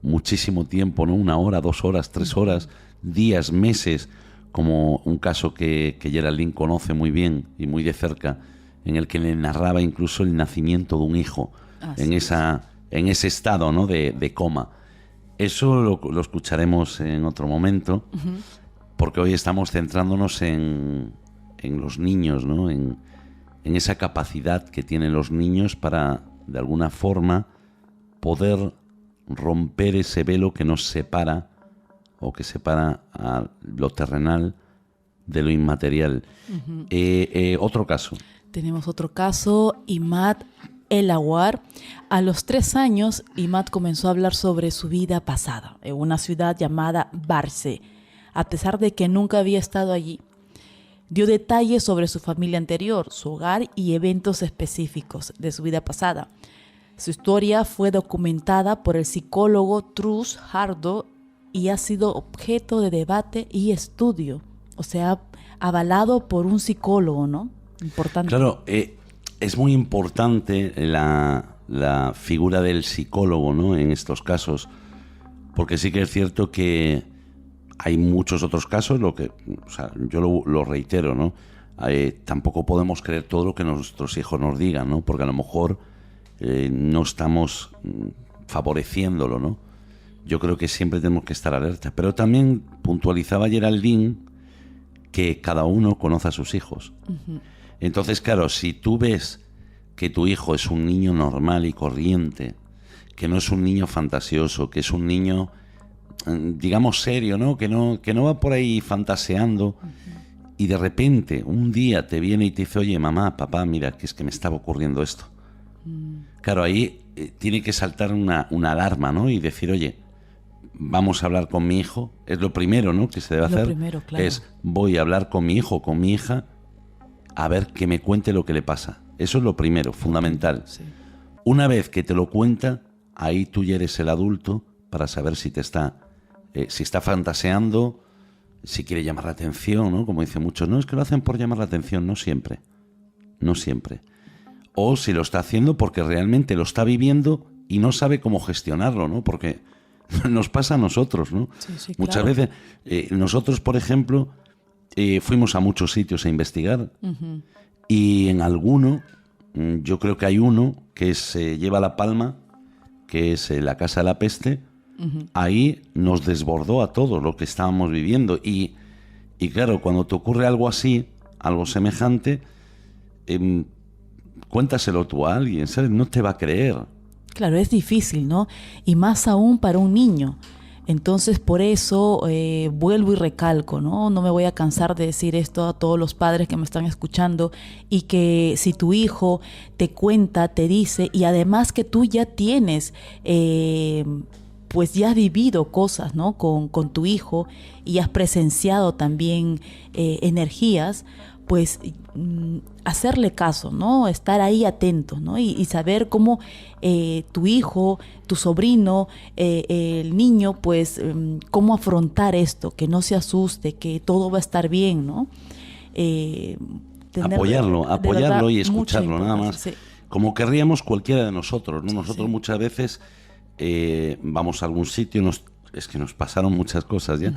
muchísimo tiempo, ¿no? 1 hora, 2 horas, 3 horas, días, meses, como un caso que Geraldine conoce muy bien y muy de cerca, en el que le narraba incluso el nacimiento de un hijo Así es. en ese estado, ¿no? de coma. Eso lo escucharemos en otro momento, Ujú. porque hoy estamos centrándonos en los niños, ¿no? En esa capacidad que tienen los niños para, de alguna forma, poder romper ese velo que nos separa o que separa a lo terrenal de lo inmaterial. Otro caso. Tenemos otro caso, Imad El-Awar. A los 3 años, Imad comenzó a hablar sobre su vida pasada en una ciudad llamada Barce, a pesar de que nunca había estado allí. Dio detalles sobre su familia anterior, su hogar y eventos específicos de su vida pasada. Su historia fue documentada por el psicólogo Truls Hardo y ha sido objeto de debate y estudio. O sea, avalado por un psicólogo, ¿no? Importante. Claro, es muy importante la figura del psicólogo, ¿no? En estos casos, porque sí que es cierto que hay muchos otros casos, o sea, yo lo reitero, ¿no? Tampoco podemos creer todo lo que nuestros hijos nos digan, ¿no? Porque a lo mejor no estamos favoreciéndolo, ¿no? Yo creo que siempre tenemos que estar alerta. Pero también puntualizaba Geraldine que cada uno conoce a sus hijos. Uh-huh. Entonces, claro, si tú ves que tu hijo es un niño normal y corriente, que no es un niño fantasioso, que es un niño, digamos, serio, ¿no? Que no va por ahí fantaseando, y de repente un día te viene y te dice, oye, mamá, papá, mira, que es que me estaba ocurriendo esto. Claro, ahí tiene que saltar una alarma, ¿no? Y decir, oye, vamos a hablar con mi hijo. Es lo primero, ¿no? Que se debe hacer. Primero, claro. Es, voy a hablar con mi hijo o con mi hija a ver que me cuente lo que le pasa. Eso es lo primero, fundamental. Sí. Una vez que te lo cuenta, ahí tú ya eres el adulto para saber si si está fantaseando, si quiere llamar la atención, ¿no? Como dicen muchos, no, es que lo hacen por llamar la atención. No siempre. No siempre. O si lo está haciendo porque realmente lo está viviendo y no sabe cómo gestionarlo, ¿no? Porque nos pasa a nosotros, ¿no? Sí, Muchas claro. veces nosotros, por ejemplo, fuimos a muchos sitios a investigar y en alguno, yo creo que hay uno que se lleva la palma, que es la Casa de la Peste. Ahí nos desbordó a todos lo que estábamos viviendo y claro, cuando te ocurre algo así, algo semejante, cuéntaselo tú a alguien, ¿sabes? No te va a creer. Claro, es difícil, ¿no? Y más aún para un niño. Entonces, por eso vuelvo y recalco, ¿no? No me voy a cansar de decir esto a todos los padres que me están escuchando, y que si tu hijo te cuenta, te dice, y además que tú ya tienes, pues ya has vivido cosas, ¿no? Con tu hijo, y has presenciado también energías, pues hacerle caso, ¿no? Estar ahí atento, ¿no? Y saber cómo tu hijo, tu sobrino, el niño, pues cómo afrontar esto, que no se asuste, que todo va a estar bien, ¿no? Apoyarlo verdad, y escucharlo, nada más. Sí. Como querríamos cualquiera de nosotros, ¿no? Nosotros Sí. muchas veces vamos a algún sitio, es que nos pasaron muchas cosas ya.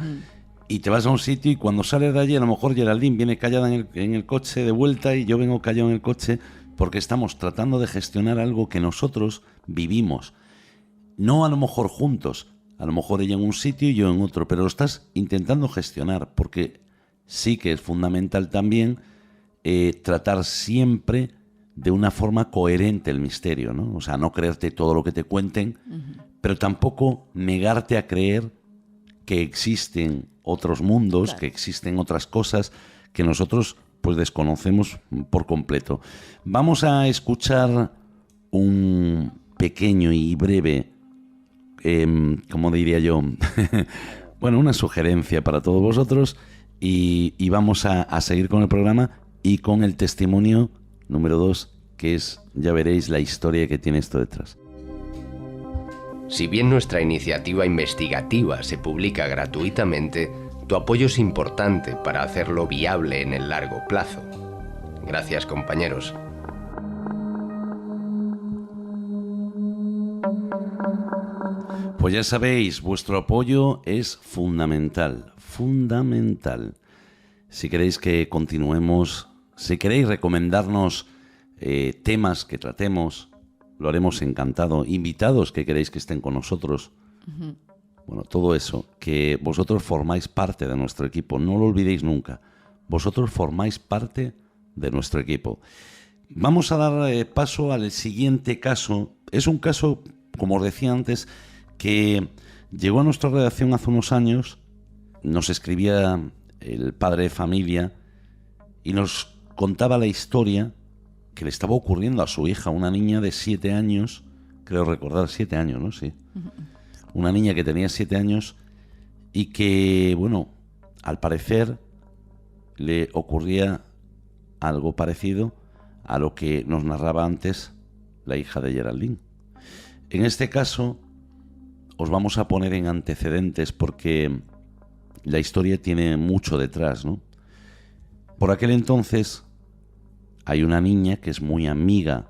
Y te vas a un sitio y cuando sales de allí, a lo mejor Geraldine viene callada en el coche de vuelta y yo vengo callado en el coche, porque estamos tratando de gestionar algo que nosotros vivimos. No a lo mejor juntos, a lo mejor ella en un sitio y yo en otro, pero lo estás intentando gestionar, porque sí que es fundamental también tratar siempre de una forma coherente el misterio, ¿no? O sea, no creerte todo lo que te cuenten, pero tampoco negarte a creer que existen otros mundos, claro, que existen otras cosas que nosotros pues desconocemos por completo. Vamos a escuchar un pequeño y breve, ¿cómo diría yo? Bueno, una sugerencia para todos vosotros y vamos a seguir con el programa y con el testimonio número 2, que es, ya veréis la historia que tiene esto detrás. Si bien nuestra iniciativa investigativa se publica gratuitamente, tu apoyo es importante para hacerlo viable en el largo plazo. Gracias, compañeros. Pues ya sabéis, vuestro apoyo es fundamental, fundamental. Si queréis que continuemos, si queréis recomendarnos temas que tratemos, lo haremos encantado. Invitados que queréis que estén con nosotros. Bueno, todo eso, que vosotros formáis parte de nuestro equipo. No lo olvidéis nunca. Vosotros formáis parte de nuestro equipo. Vamos a dar paso al siguiente caso. Es un caso, como os decía antes, que llegó a nuestra redacción hace unos años. Nos escribía el padre de familia y nos contaba la historia que le estaba ocurriendo a su hija, una niña de 7 años, creo recordar 7 años, ¿no? Sí. Una niña que tenía 7 años y que, bueno, al parecer le ocurría algo parecido a lo que nos narraba antes la hija de Geraldine. En este caso, os vamos a poner en antecedentes porque la historia tiene mucho detrás, ¿no? Por aquel entonces hay una niña que es muy amiga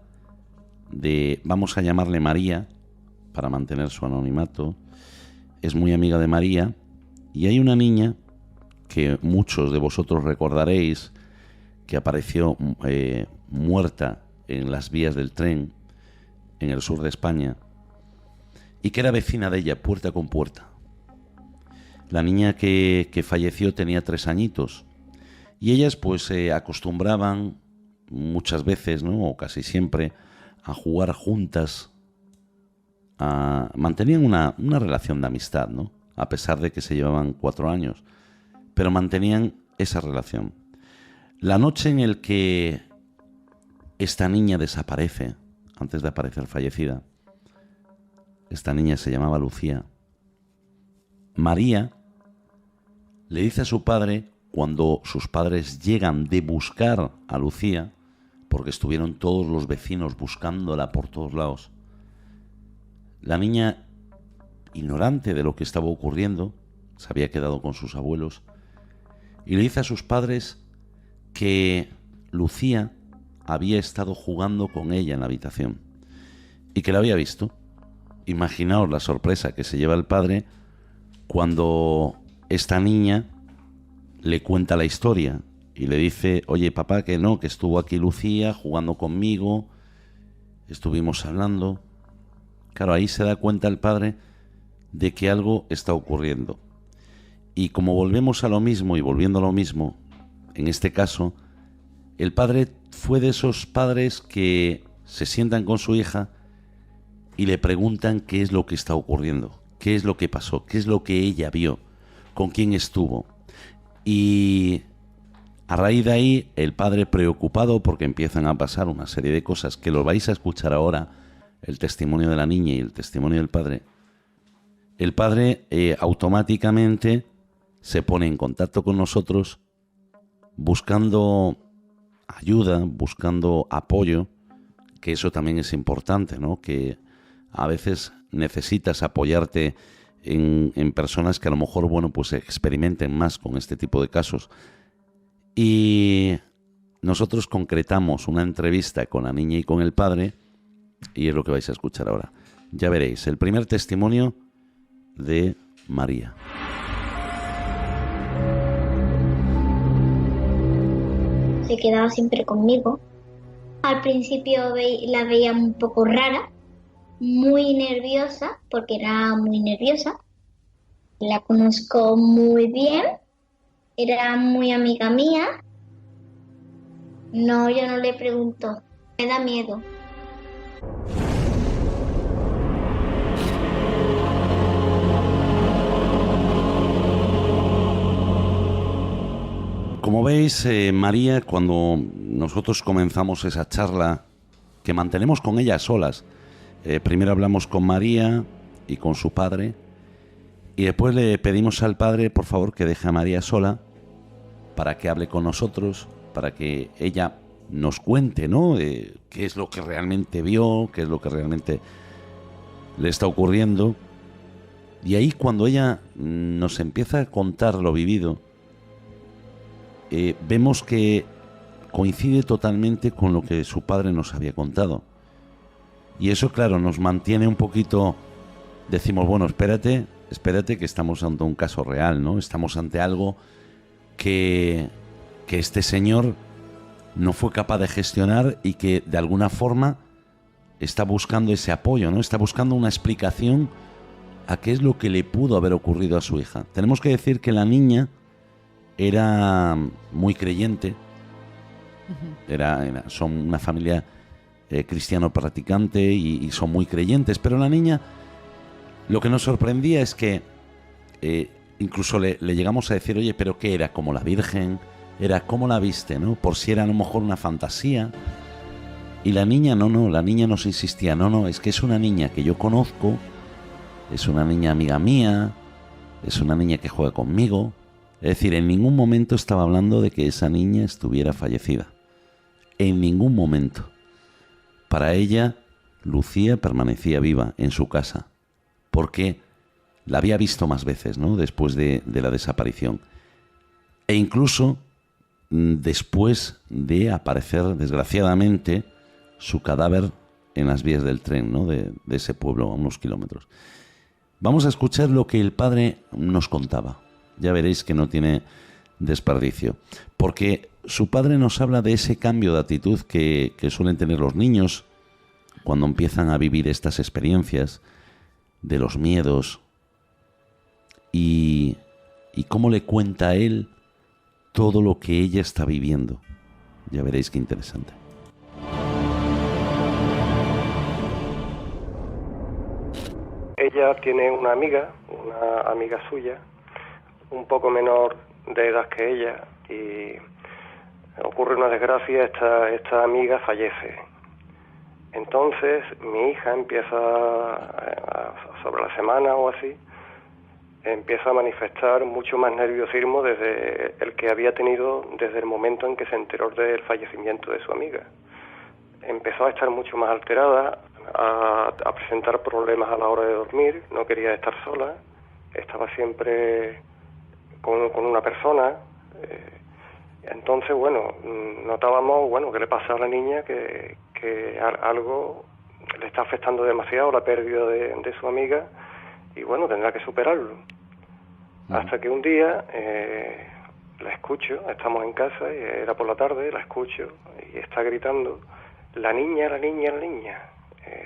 de, vamos a llamarle María, para mantener su anonimato, es muy amiga de María, y hay una niña que muchos de vosotros recordaréis que apareció muerta en las vías del tren en el sur de España y que era vecina de ella, puerta con puerta. La niña que falleció tenía 3 añitos y ellas pues acostumbraban muchas veces, ¿no? O casi siempre, a jugar juntas, mantenían una relación de amistad, ¿no? A pesar de que se llevaban 4 años, pero mantenían esa relación. La noche en el que esta niña desaparece, antes de aparecer fallecida, esta niña se llamaba Lucía, María le dice a su padre, cuando sus padres llegan de buscar a Lucía, porque estuvieron todos los vecinos buscándola por todos lados, la niña, ignorante de lo que estaba ocurriendo, se había quedado con sus abuelos, y le dice a sus padres que Lucía había estado jugando con ella en la habitación y que la había visto. Imaginaos la sorpresa que se lleva el padre cuando esta niña le cuenta la historia y le dice, oye papá, que no, que estuvo aquí Lucía jugando conmigo, estuvimos hablando. Claro, ahí se da cuenta el padre de que algo está ocurriendo. Y como volvemos a lo mismo y volviendo a lo mismo, en este caso, el padre fue de esos padres que se sientan con su hija y le preguntan qué es lo que está ocurriendo, qué es lo que pasó, qué es lo que ella vio, con quién estuvo. Y a raíz de ahí, el padre preocupado porque empiezan a pasar una serie de cosas que lo vais a escuchar ahora, el testimonio de la niña y el testimonio del padre. El padre automáticamente se pone en contacto con nosotros buscando ayuda, buscando apoyo, que eso también es importante, ¿no? Que a veces necesitas apoyarte en personas que a lo mejor, bueno, pues experimenten más con este tipo de casos. Y nosotros concretamos una entrevista con la niña y con el padre, y es lo que vais a escuchar ahora. Ya veréis, el primer testimonio de María. Se quedaba siempre conmigo. Al principio la veía un poco rara, muy nerviosa, porque era muy nerviosa. La conozco muy bien, era muy amiga mía. No, yo no le pregunto, me da miedo. Como veis, María, cuando nosotros comenzamos esa charla, que mantenemos con ella a solas, primero hablamos con María y con su padre, y después le pedimos al padre, por favor, que deje a María sola para que hable con nosotros, para que ella nos cuente, ¿no? Qué es lo que realmente vio, qué es lo que realmente le está ocurriendo. Y ahí, cuando ella nos empieza a contar lo vivido, vemos que coincide totalmente con lo que su padre nos había contado. Y eso, claro, nos mantiene un poquito... Decimos, bueno, espérate que estamos ante un caso real, ¿no? Estamos ante algo que este señor no fue capaz de gestionar y que de alguna forma está buscando ese apoyo, ¿no? Está buscando una explicación a qué es lo que le pudo haber ocurrido a su hija. Tenemos que decir que la niña era muy creyente, son una familia cristiano practicante y son muy creyentes, pero la niña, lo que nos sorprendía es que incluso le llegamos a decir, oye, pero ¿qué era? ¿Como la Virgen? ¿Era cómo la viste? ¿No? Por si era a lo mejor una fantasía. Y la niña la niña nos insistía, no, es que es una niña que yo conozco, es una niña amiga mía, es una niña que juega conmigo. Es decir, en ningún momento estaba hablando de que esa niña estuviera fallecida. En ningún momento. Para ella, Lucía permanecía viva en su casa, porque la había visto más veces, ¿no? Después de la desaparición. E incluso después de aparecer, desgraciadamente, su cadáver en las vías del tren, ¿no? De ese pueblo a unos kilómetros. Vamos a escuchar lo que el padre nos contaba. Ya veréis que no tiene desperdicio. Porque su padre nos habla de ese cambio de actitud que suelen tener los niños cuando empiezan a vivir estas experiencias, de los miedos, y cómo le cuenta a él todo lo que ella está viviendo. Ya veréis qué interesante. Ella tiene una amiga suya, un poco menor de edad que ella, y ocurre una desgracia, esta amiga fallece. Entonces mi hija empieza, sobre la semana o así, empieza a manifestar mucho más nerviosismo desde el que había tenido desde el momento en que se enteró del fallecimiento de su amiga. Empezó a estar mucho más alterada, a presentar problemas a la hora de dormir, no quería estar sola, estaba siempre con una persona. Entonces, bueno, notábamos, que le pasa a la niña, que algo le está afectando demasiado, la pérdida de su amiga, y bueno, tendrá que superarlo. Hasta que un día la escucho, estamos en casa y era por la tarde, la escucho y está gritando, la niña, la niña, la niña.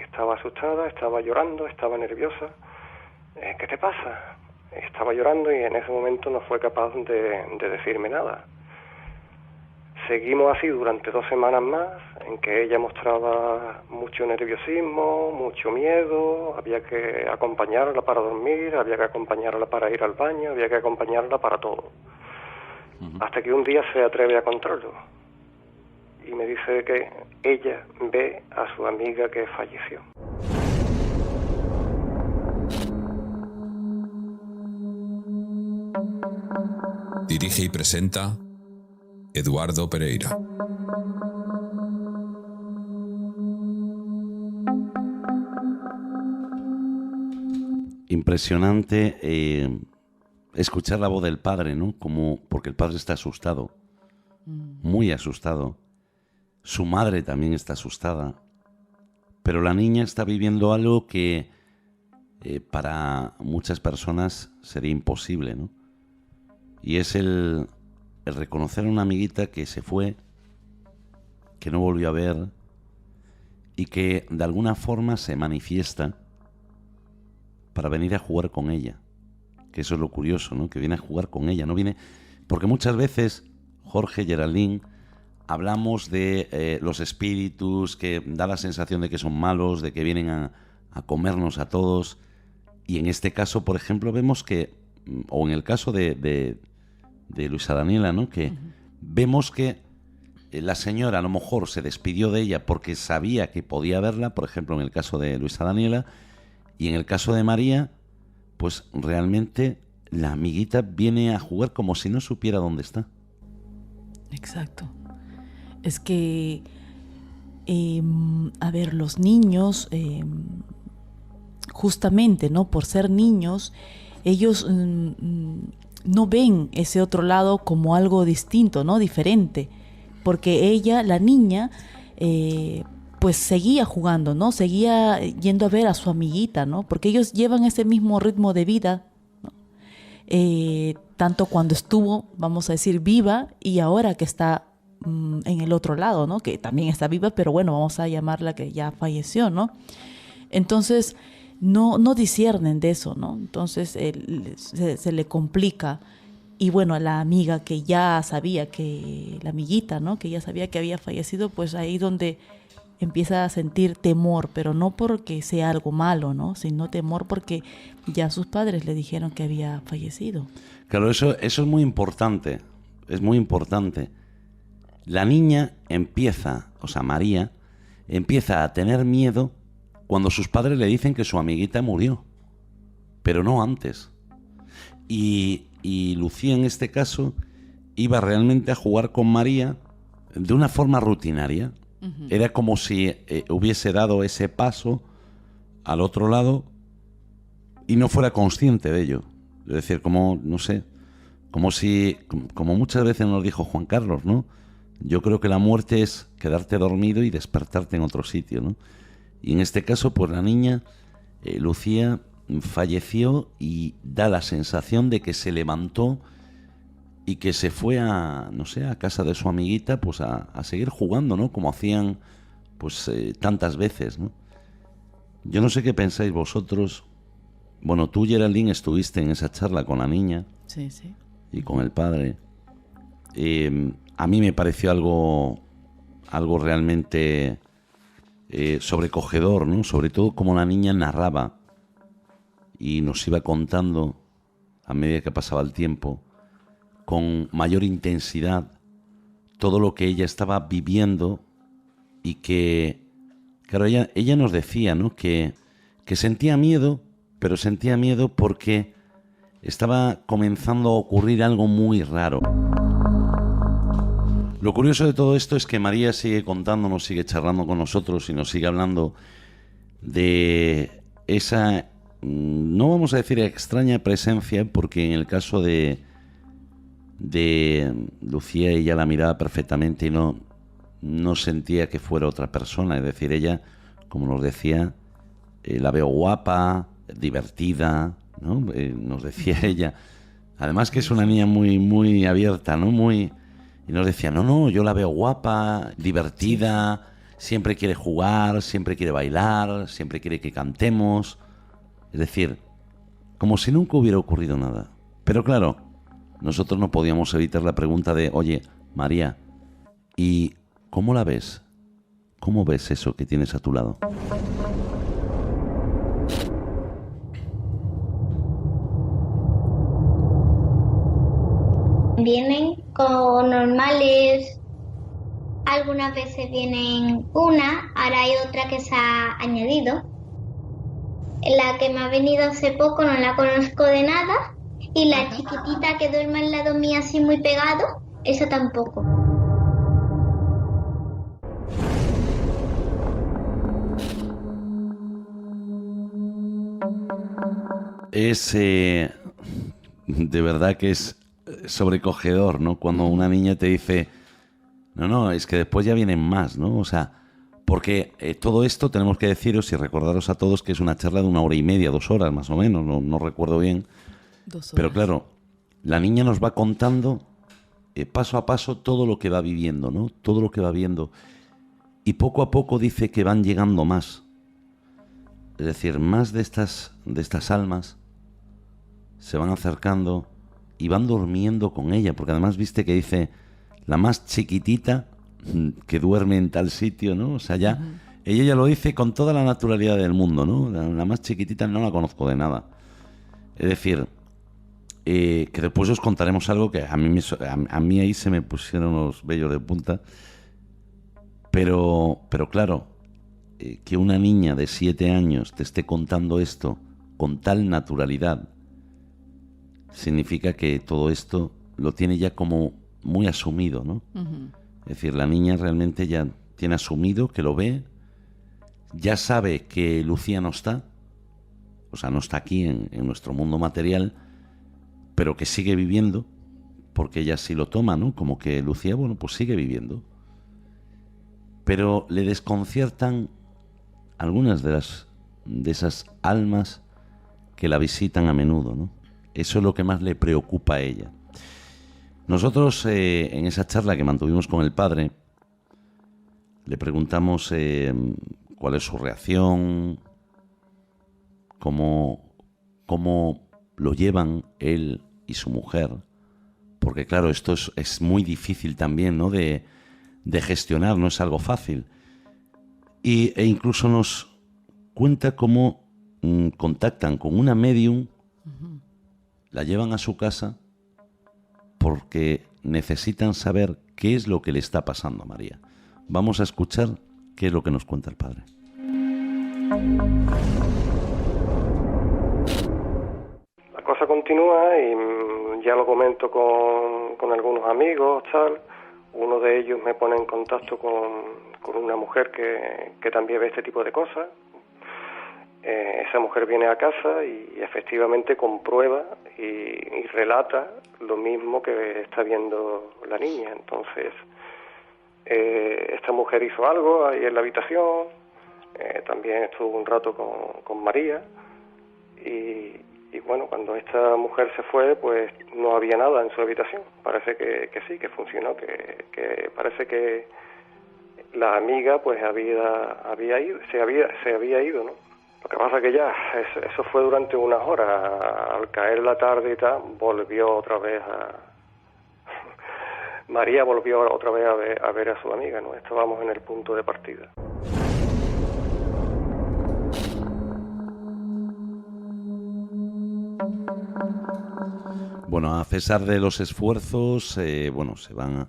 Estaba asustada, estaba llorando, estaba nerviosa. ¿Qué te pasa? Estaba llorando y en ese momento no fue capaz de decirme nada. Seguimos así durante 2 semanas más, en que ella mostraba mucho nerviosismo, mucho miedo, había que acompañarla para dormir, había que acompañarla para ir al baño, había que acompañarla para todo. Hasta que un día se atreve a contarlo y me dice que ella ve a su amiga que falleció. Dirige y presenta Eduardo Pereira. Impresionante escuchar la voz del padre, ¿no? Porque el padre está asustado, muy asustado. Su madre también está asustada. Pero la niña está viviendo algo que para muchas personas sería imposible, ¿no? Y es el reconocer a una amiguita que se fue, que no volvió a ver y que de alguna forma se manifiesta para venir a jugar con ella. Que eso es lo curioso, ¿no? Que viene a jugar con ella, no viene... Porque muchas veces, Jorge, Geraldine, hablamos de los espíritus, que da la sensación de que son malos, de que vienen a comernos a todos. Y en este caso, por ejemplo, vemos que, o en el caso de Luisa Daniela, ¿no? Que vemos que la señora a lo mejor se despidió de ella porque sabía que podía verla, por ejemplo, en el caso de Luisa Daniela, y en el caso de María, pues realmente la amiguita viene a jugar como si no supiera dónde está. Exacto. Es que, a ver, los niños, justamente, ¿no? Por ser niños, ellos no ven ese otro lado como algo distinto, ¿no? Diferente. Porque ella, la niña, pues seguía jugando, ¿no? Seguía yendo a ver a su amiguita, ¿no? Porque ellos llevan ese mismo ritmo de vida, ¿no? Tanto cuando estuvo, vamos a decir, viva y ahora que está en el otro lado, ¿no? Que también está viva, pero bueno, vamos a llamarla que ya falleció, ¿no? Entonces, no disciernen de eso, ¿no? Entonces, se le complica. Y bueno, a la amiga que ya sabía que, la amiguita, ¿no? Que ya sabía que había fallecido, pues ahí donde empieza a sentir temor, pero no porque sea algo malo, ¿no? Sino temor porque ya sus padres le dijeron que había fallecido. Claro, eso es muy importante, es muy importante. La niña empieza, o sea, María, empieza a tener miedo cuando sus padres le dicen que su amiguita murió, pero no antes. Y Lucía, en este caso, iba realmente a jugar con María de una forma rutinaria. Uh-huh. Era como si hubiese dado ese paso al otro lado y no fuera consciente de ello. Es decir, como, no sé, como muchas veces nos dijo Juan Carlos, ¿no? Yo creo que la muerte es quedarte dormido y despertarte en otro sitio, ¿no? Y en este caso, pues la niña, Lucía, falleció y da la sensación de que se levantó y que se fue a, no sé, a casa de su amiguita, pues a seguir jugando, ¿no? Como hacían, pues, tantas veces, ¿no? Yo no sé qué pensáis vosotros. Bueno, tú, Geraldine, estuviste en esa charla con la niña. Sí, sí. Y con el padre. A mí me pareció algo realmente sobrecogedor, ¿no? Sobre todo como la niña narraba y nos iba contando a medida que pasaba el tiempo con mayor intensidad todo lo que ella estaba viviendo y que, claro, ella nos decía, ¿no? que sentía miedo, pero sentía miedo porque estaba comenzando a ocurrir algo muy raro. Lo curioso de todo esto es que María sigue contándonos, sigue charlando con nosotros y nos sigue hablando de esa, no vamos a decir extraña presencia, porque en el caso de Lucía, ella la miraba perfectamente y no sentía que fuera otra persona. Es decir, ella, como nos decía, la veo guapa, divertida, ¿no? Nos decía ella, Además que es una niña muy, muy abierta, ¿no? Muy... Y nos decía, no, yo la veo guapa, divertida, siempre quiere jugar, siempre quiere bailar, siempre quiere que cantemos. Es decir, como si nunca hubiera ocurrido nada. Pero claro, nosotros no podíamos evitar la pregunta de, oye, María, ¿y cómo la ves? ¿Cómo ves eso que tienes a tu lado? Vienen con normales, algunas veces vienen una, ahora hay otra que se ha añadido. La que me ha venido hace poco no la conozco de nada, y la chiquitita que duerme al lado mío así muy pegado, esa tampoco. Es de verdad que es sobrecogedor, ¿no? Cuando una niña te dice, no, es que después ya vienen más, ¿no? O sea, porque todo esto tenemos que deciros y recordaros a todos que es una charla de 1 hora y media, 2 horas más o menos, no recuerdo bien. 2 horas. Pero claro, la niña nos va contando paso a paso todo lo que va viviendo, ¿no? Todo lo que va viendo. Y poco a poco dice que van llegando más. Es decir, más de estas almas se van acercando y van durmiendo con ella, porque además viste que dice la más chiquitita que duerme en tal sitio, ¿no? O sea, ya ella ya lo dice con toda la naturalidad del mundo, ¿no? La más chiquitita no la conozco de nada. Es decir, que después os contaremos algo que a mí ahí se me pusieron los vellos de punta, pero claro, que una niña de 7 años te esté contando esto con tal naturalidad significa que todo esto lo tiene ya como muy asumido, ¿no? Es decir, la niña realmente ya tiene asumido que lo ve, ya sabe que Lucía no está, o sea, no está aquí en nuestro mundo material, pero que sigue viviendo, porque ella sí lo toma, ¿no? Como que Lucía, bueno, pues sigue viviendo. Pero le desconciertan algunas de esas almas que la visitan a menudo, ¿no? Eso es lo que más le preocupa a ella. Nosotros, en esa charla que mantuvimos con el padre, le preguntamos cuál es su reacción, cómo lo llevan él y su mujer, porque claro, esto es muy difícil también, ¿no? de gestionar, no es algo fácil. E incluso nos cuenta cómo contactan con una medium, la llevan a su casa porque necesitan saber qué es lo que le está pasando a María. Vamos a escuchar qué es lo que nos cuenta el padre. La cosa continúa y ya lo comento con algunos amigos, tal. Uno de ellos me pone en contacto con una mujer que también ve este tipo de cosas. Esa mujer viene a casa y efectivamente comprueba y relata lo mismo que está viendo la niña. Entonces, esta mujer hizo algo ahí en la habitación, también estuvo un rato con María y bueno, cuando esta mujer se fue, pues no había nada en su habitación. Parece que sí, que funcionó, que parece que la amiga pues había ido, se había ido, ¿no? Lo que pasa que ya, eso fue durante unas horas. Al caer la tarde y tal, volvió otra vez María volvió otra vez a ver a su amiga, ¿no? Estábamos en el punto de partida. Bueno, a pesar de los esfuerzos, se van.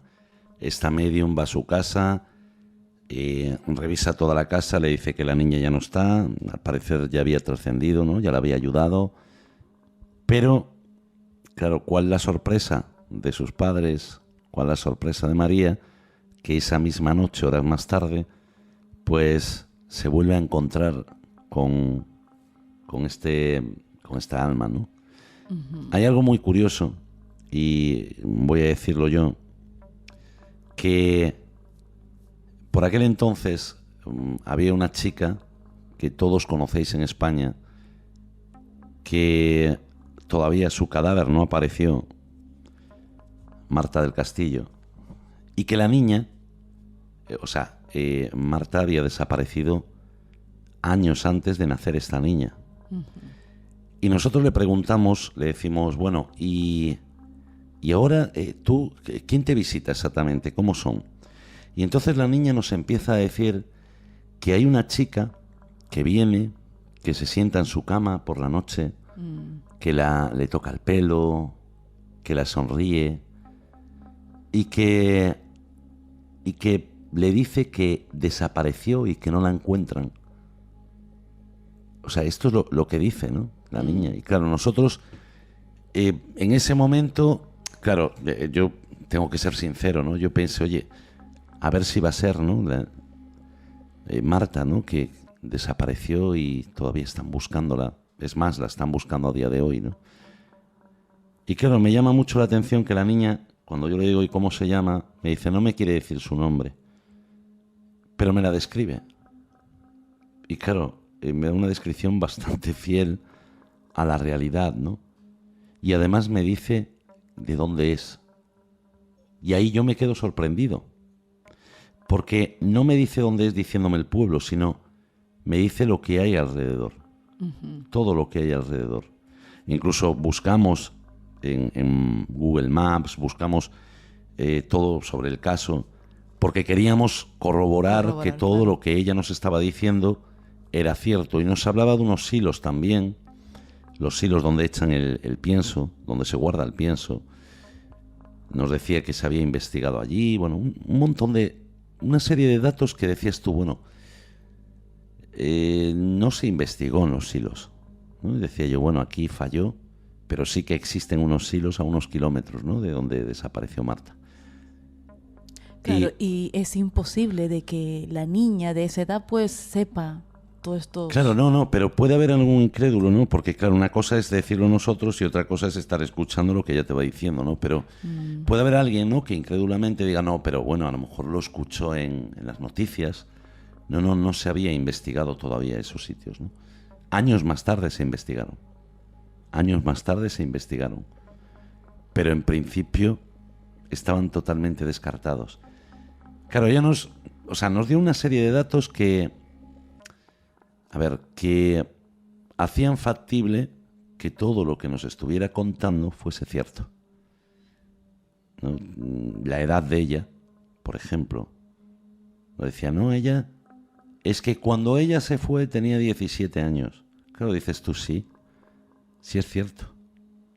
Esta medium va a su casa, revisa toda la casa, le dice que la niña ya no está, al parecer ya había trascendido, ¿no? Ya la había ayudado. Pero, claro, ¿cuál es la sorpresa de sus padres? ¿Cuál es la sorpresa de María? Que esa misma noche, horas más tarde, pues se vuelve a encontrar con esta alma, ¿no? Hay algo muy curioso, y voy a decirlo yo, que por aquel entonces había una chica que todos conocéis en España que todavía su cadáver no apareció, Marta del Castillo, y que la niña, Marta había desaparecido años antes de nacer esta niña. Y nosotros le preguntamos, le decimos, bueno, y ahora tú, ¿quién te visita exactamente? ¿Cómo son? Y entonces la niña nos empieza a decir que hay una chica que viene, que se sienta en su cama por la noche, que le toca el pelo, que la sonríe y que le dice que desapareció y que no la encuentran. O sea, esto es lo que dice, ¿no? La niña. Y claro, nosotros en ese momento, claro, yo tengo que ser sincero, ¿no? Yo pensé, oye, a ver si va a ser, ¿no? Marta, ¿no? Que desapareció y todavía están buscándola. Es más, la están buscando a día de hoy, ¿no? Y claro, me llama mucho la atención que la niña, cuando yo le digo ¿y cómo se llama?, me dice, no me quiere decir su nombre, pero me la describe. Y claro, me da una descripción bastante fiel a la realidad, ¿no? Y además me dice de dónde es. Y ahí yo me quedo sorprendido. Porque no me dice dónde es diciéndome el pueblo, sino me dice lo que hay alrededor. Todo lo que hay alrededor. Incluso buscamos en Google Maps, buscamos todo sobre el caso, porque queríamos corroborar que todo lo que ella nos estaba diciendo era cierto. Y nos hablaba de unos silos también, los silos donde echan el pienso, donde se guarda el pienso. Nos decía que se había investigado allí, bueno, un montón de... una serie de datos que decías tú, bueno, no se investigó en los silos, ¿no? Y decía yo, bueno, aquí falló, pero sí que existen unos silos a unos kilómetros, ¿no?, de donde desapareció Marta. Claro, y es imposible de que la niña de esa edad pues sepa todo esto. Claro, no, pero puede haber algún incrédulo, ¿no? Porque claro, una cosa es decirlo nosotros y otra cosa es estar escuchando lo que ella te va diciendo, ¿no? Pero puede haber alguien, ¿no?, que incrédulamente diga, no, pero bueno, a lo mejor lo escuchó en las noticias. No se había investigado todavía esos sitios, ¿no? Años más tarde se investigaron. Pero en principio estaban totalmente descartados. Claro, ella nos dio una serie de datos que hacían factible que todo lo que nos estuviera contando fuese cierto, ¿no? La edad de ella, por ejemplo. Lo decía, no, ella... es que cuando ella se fue tenía 17 años. Claro, dices tú, sí es cierto,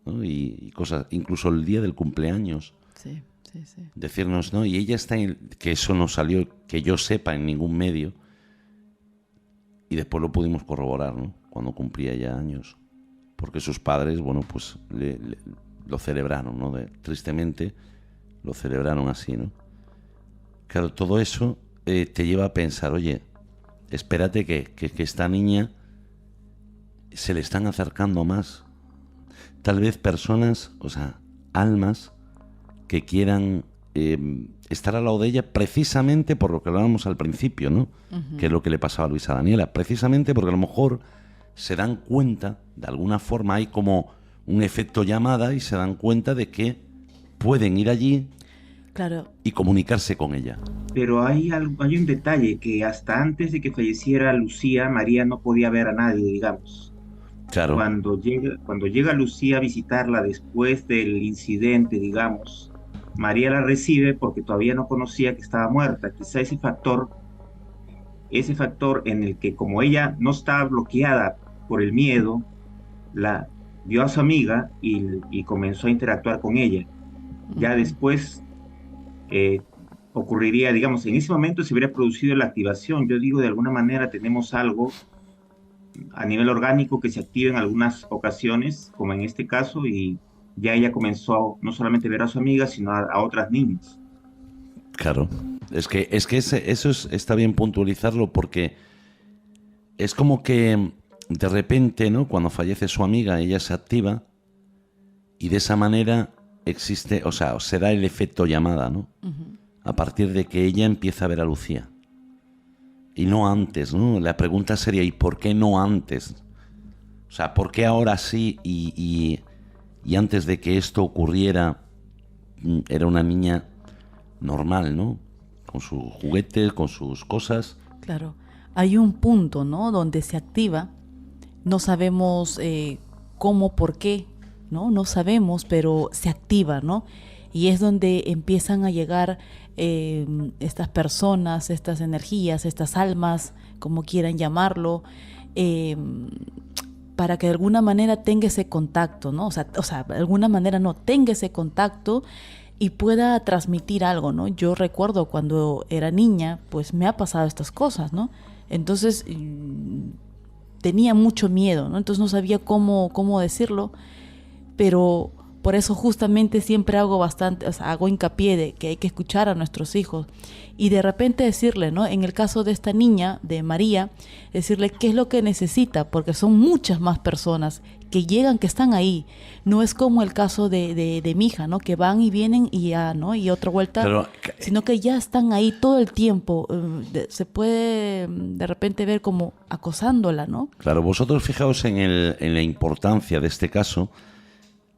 ¿no? Y cosas, incluso el día del cumpleaños. Sí. Decirnos, ¿no? Y ella está que eso no salió, que yo sepa, en ningún medio. Y después lo pudimos corroborar, ¿no?, cuando cumplía ya años. Porque sus padres, bueno, pues lo celebraron, ¿no? Tristemente lo celebraron así, ¿no? Claro, todo eso te lleva a pensar, oye, espérate que esta niña se le están acercando más. Tal vez personas, almas que quieran estar al lado de ella precisamente por lo que hablábamos al principio, ¿no? Que es lo que le pasaba a Luisa Daniela. Precisamente porque a lo mejor se dan cuenta, de alguna forma hay como un efecto llamada y se dan cuenta de que pueden ir allí, claro, y comunicarse con ella. Pero hay un detalle, que hasta antes de que falleciera Lucía, María no podía ver a nadie, digamos. Claro. Cuando llega Lucía a visitarla después del incidente, digamos, María la recibe porque todavía no conocía que estaba muerta. Quizá ese factor en el que, como ella no estaba bloqueada por el miedo, la vio a su amiga y comenzó a interactuar con ella. Ya después ocurriría, digamos, en ese momento se hubiera producido la activación. Yo digo, de alguna manera tenemos algo a nivel orgánico que se activa en algunas ocasiones, como en este caso, y ya ella comenzó no solamente a ver a su amiga, sino a otras niñas. Claro, es que eso está bien puntualizarlo, porque es como que de repente, ¿no?, cuando fallece su amiga, ella se activa y de esa manera existe, se da el efecto llamada, ¿no? A partir de que ella empieza a ver a Lucía. Y no antes, ¿no? La pregunta sería, ¿y por qué no antes? ¿Por qué ahora sí y y antes de que esto ocurriera era una niña normal, ¿no? Con sus juguetes, con sus cosas. Claro, hay un punto, ¿no?, donde se activa, no sabemos cómo, por qué, ¿no? No sabemos, pero se activa, ¿no? Y es donde empiezan a llegar estas personas, estas energías, estas almas, como quieran llamarlo, para que de alguna manera tenga ese contacto, ¿no? O sea, de alguna manera no, tenga ese contacto y pueda transmitir algo, ¿no? Yo recuerdo cuando era niña, pues me ha pasado estas cosas, ¿no? Entonces tenía mucho miedo, ¿no? Entonces no sabía cómo decirlo, pero por eso justamente siempre hago hincapié de que hay que escuchar a nuestros hijos y de repente decirle, ¿no? En el caso de esta niña, de María, decirle qué es lo que necesita, porque son muchas más personas que llegan, que están ahí. No es como el caso de mi hija, ¿no? Que van y vienen y ya, ¿no? Y otra vuelta, pero, sino que ya están ahí todo el tiempo. Se puede de repente ver como acosándola, ¿no? Claro, vosotros fijaos en la importancia de este caso,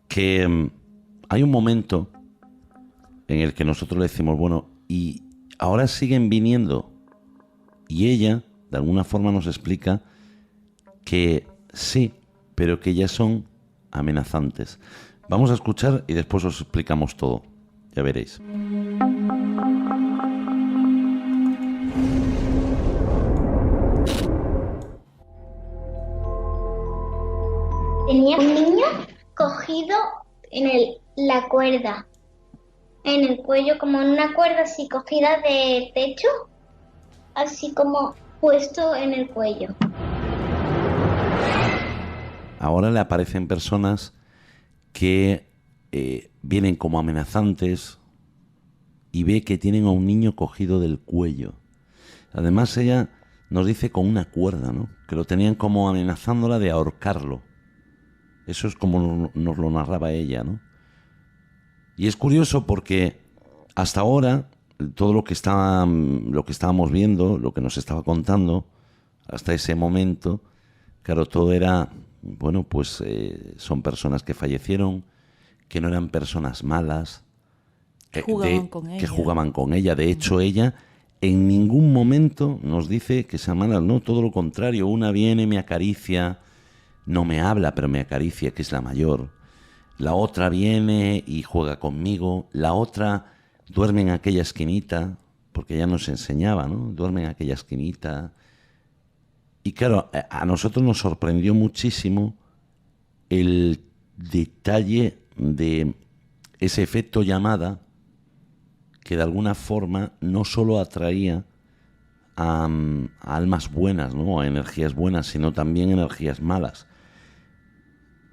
que hay un momento en el que nosotros le decimos, bueno, y ahora siguen viniendo, y ella de alguna forma nos explica que sí, pero que ya son amenazantes. Vamos a escuchar y después os explicamos todo, ya veréis. Tenía un niño cogido en la cuerda, en el cuello, como en una cuerda así cogida del techo, así como puesto en el cuello. Ahora le aparecen personas que vienen como amenazantes y ve que tienen a un niño cogido del cuello. Además ella nos dice con una cuerda, ¿no? Que lo tenían como amenazándola de ahorcarlo. Eso es como nos lo narraba ella, ¿no? Y es curioso porque hasta ahora todo lo que estábamos viendo, lo que nos estaba contando, hasta ese momento, claro, todo era, bueno, pues son personas que fallecieron, que no eran personas malas, que jugaban con ella. De hecho, ella en ningún momento nos dice que sean malas, no, todo lo contrario. Una viene, me acaricia, no me habla, pero me acaricia, que es la mayor. La otra viene y juega conmigo. La otra duerme en aquella esquinita, porque ya nos enseñaba, ¿no? Duerme en aquella esquinita. Y claro, a nosotros nos sorprendió muchísimo el detalle de ese efecto llamada que de alguna forma no solo atraía a almas buenas, ¿no? A energías buenas, sino también energías malas.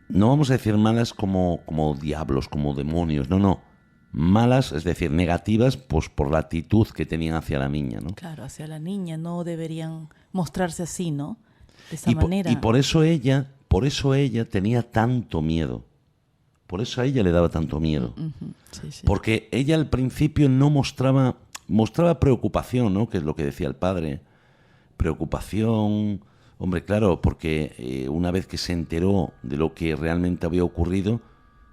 No vamos a decir malas como diablos, como demonios, no. Malas, es decir, negativas, pues por la actitud que tenían hacia la niña, ¿no? Claro, hacia la niña, no deberían mostrarse así, ¿no? De esa manera. Y por eso ella tenía tanto miedo. Por eso a ella le daba tanto miedo. Sí, sí. Porque ella al principio no mostraba preocupación, ¿no? Que es lo que decía el padre. Preocupación. Hombre, claro, porque una vez que se enteró de lo que realmente había ocurrido,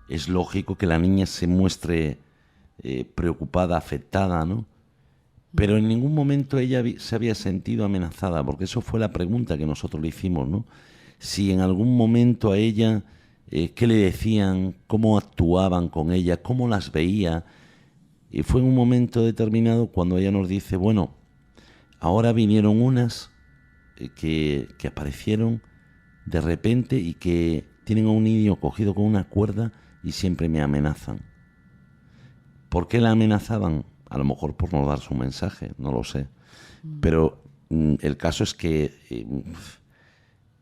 es lógico que la niña se muestre preocupada, afectada, ¿no? Pero en ningún momento ella se había sentido amenazada, porque eso fue la pregunta que nosotros le hicimos, ¿no? Si en algún momento a ella, qué le decían, cómo actuaban con ella, cómo las veía. Y fue en un momento determinado cuando ella nos dice, bueno, ahora vinieron unas que aparecieron de repente y que tienen a un niño cogido con una cuerda y siempre me amenazan. ¿Por qué la amenazaban? A lo mejor por no dar su mensaje, no lo sé. Pero el caso es que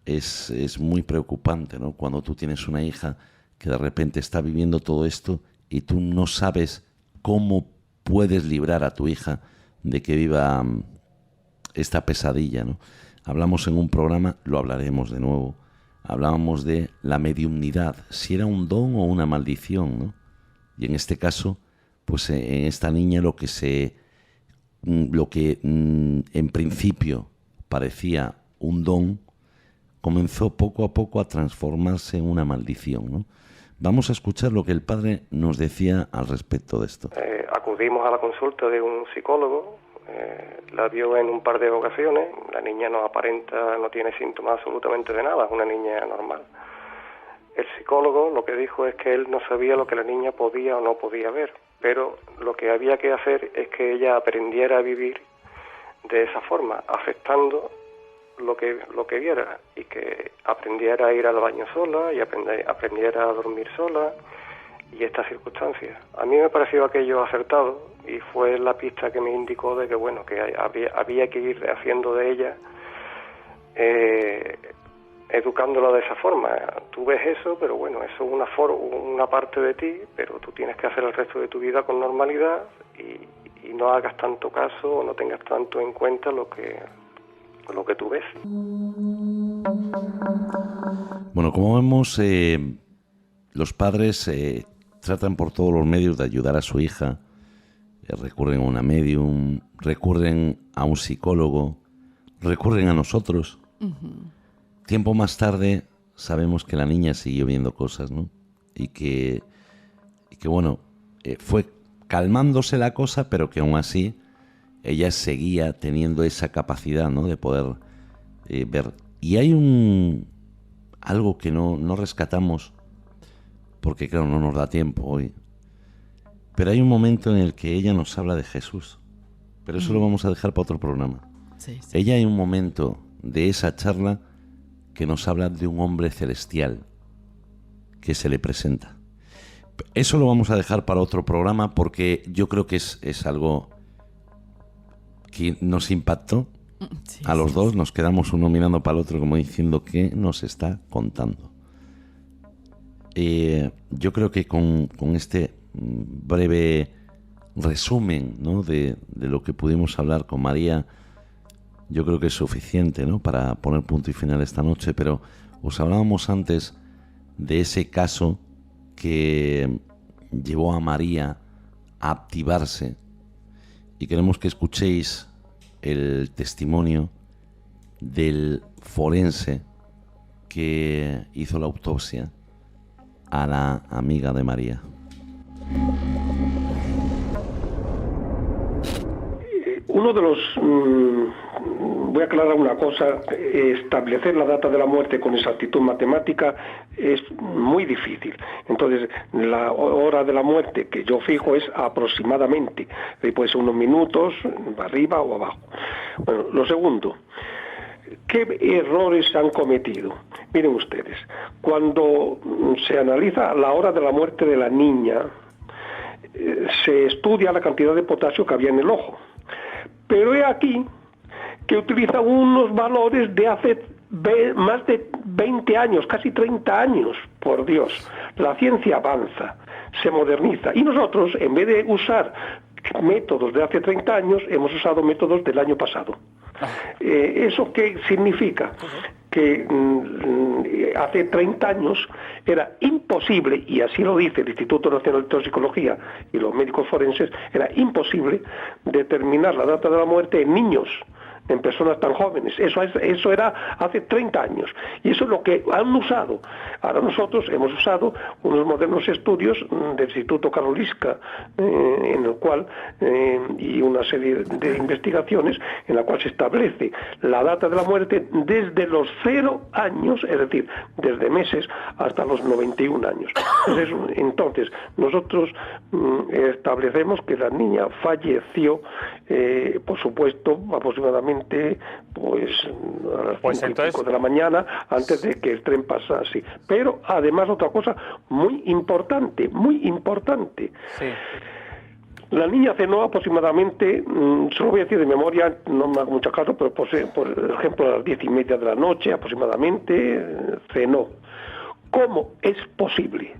es muy preocupante, ¿no? Cuando tú tienes una hija que de repente está viviendo todo esto y tú no sabes cómo puedes librar a tu hija de que viva esta pesadilla, ¿no? Hablamos en un programa, lo hablaremos de nuevo, hablábamos de la mediumnidad, si era un don o una maldición, ¿no? Y en este caso, pues en esta niña lo que en principio parecía un don, comenzó poco a poco a transformarse en una maldición, ¿no? Vamos a escuchar lo que el padre nos decía al respecto de esto. Acudimos a la consulta de un psicólogo, la vio en un par de ocasiones, la niña no aparenta, no tiene síntomas absolutamente de nada, es una niña normal. El psicólogo lo que dijo es que él no sabía lo que la niña podía o no podía ver, pero lo que había que hacer es que ella aprendiera a vivir de esa forma, aceptando lo que viera, y que aprendiera a ir al baño sola y aprendiera a dormir sola y estas circunstancias. A mí me pareció aquello acertado y fue la pista que me indicó de que bueno, que había que ir haciendo de ella, educándola de esa forma. Tú ves eso, pero bueno, eso es una parte de ti, pero tú tienes que hacer el resto de tu vida con normalidad y no hagas tanto caso o no tengas tanto en cuenta lo que tú ves. Bueno, como vemos, los padres tratan por todos los medios de ayudar a su hija. Recurren a una medium, recurren a un psicólogo, recurren a nosotros. Uh-huh. Tiempo más tarde sabemos que la niña siguió viendo cosas, ¿no? Y que bueno, fue calmándose la cosa, pero que aún así ella seguía teniendo esa capacidad, ¿no?, de poder ver. Y hay algo que no rescatamos, porque claro, no nos da tiempo hoy, pero hay un momento en el que ella nos habla de Jesús, pero eso lo vamos a dejar para otro programa. Sí. Ella, hay un momento de esa charla que nos habla de un hombre celestial que se le presenta. Eso lo vamos a dejar para otro programa, porque yo creo que es algo que nos impactó a los dos. Nos quedamos uno mirando para el otro como diciendo, ¿qué nos está contando? Yo creo que con este breve resumen, ¿no?, de lo que pudimos hablar con María, yo creo que es suficiente, ¿no?, para poner punto y final esta noche. Pero os hablábamos antes de ese caso que llevó a María a activarse, y queremos que escuchéis el testimonio del forense que hizo la autopsia a la amiga de María. Uno de los... voy a aclarar una cosa. Establecer la data de la muerte con exactitud matemática es muy difícil. Entonces, la hora de la muerte que yo fijo es aproximadamente. Puede ser unos minutos, arriba o abajo. Bueno, lo segundo, ¿qué errores se han cometido? Miren ustedes, cuando se analiza la hora de la muerte de la niña, se estudia la cantidad de potasio que había en el ojo. Pero he aquí que utilizan unos valores de hace más de 20 años, casi 30 años. Por Dios, la ciencia avanza, se moderniza, y nosotros, en vez de usar métodos de hace 30 años, hemos usado métodos del año pasado. ¿Eso qué significa? Que hace 30 años era imposible, y así lo dice el Instituto Nacional de Toxicología y los médicos forenses, era imposible determinar la data de la muerte en niños, en personas tan jóvenes. Eso era hace 30 años, y eso es lo que han usado. Ahora nosotros hemos usado unos modernos estudios del Instituto Karolinska, en el cual y una serie de investigaciones en la cual se establece la data de la muerte desde los 0 años, es decir, desde meses hasta los 91 años. Entonces nosotros establecemos que la niña falleció, por supuesto, aproximadamente pues a las 5 y pico de la mañana, antes de que el tren pasase. Pero además otra cosa muy importante. Sí. La niña cenó aproximadamente, se lo voy a decir de memoria, no me hago mucho caso, pero por ejemplo a las 10:30 de la noche aproximadamente cenó. ¿Cómo es posible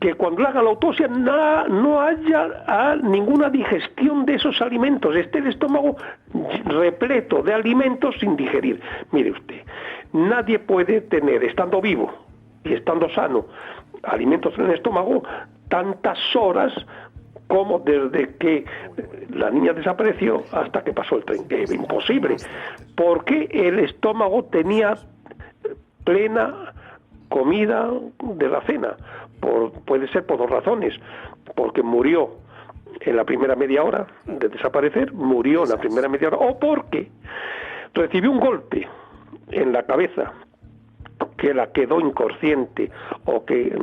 que cuando le hagan la autopsia no haya ninguna digestión de esos alimentos, esté el estómago repleto de alimentos sin digerir? Mire usted, nadie puede tener, estando vivo y estando sano, alimentos en el estómago tantas horas como desde que la niña desapareció hasta que pasó el tren. Es imposible, porque el estómago tenía plena comida de la cena, puede ser por dos razones, porque murió en la primera media hora de desaparecer, murió en la primera media hora, o porque recibió un golpe en la cabeza que la quedó inconsciente o que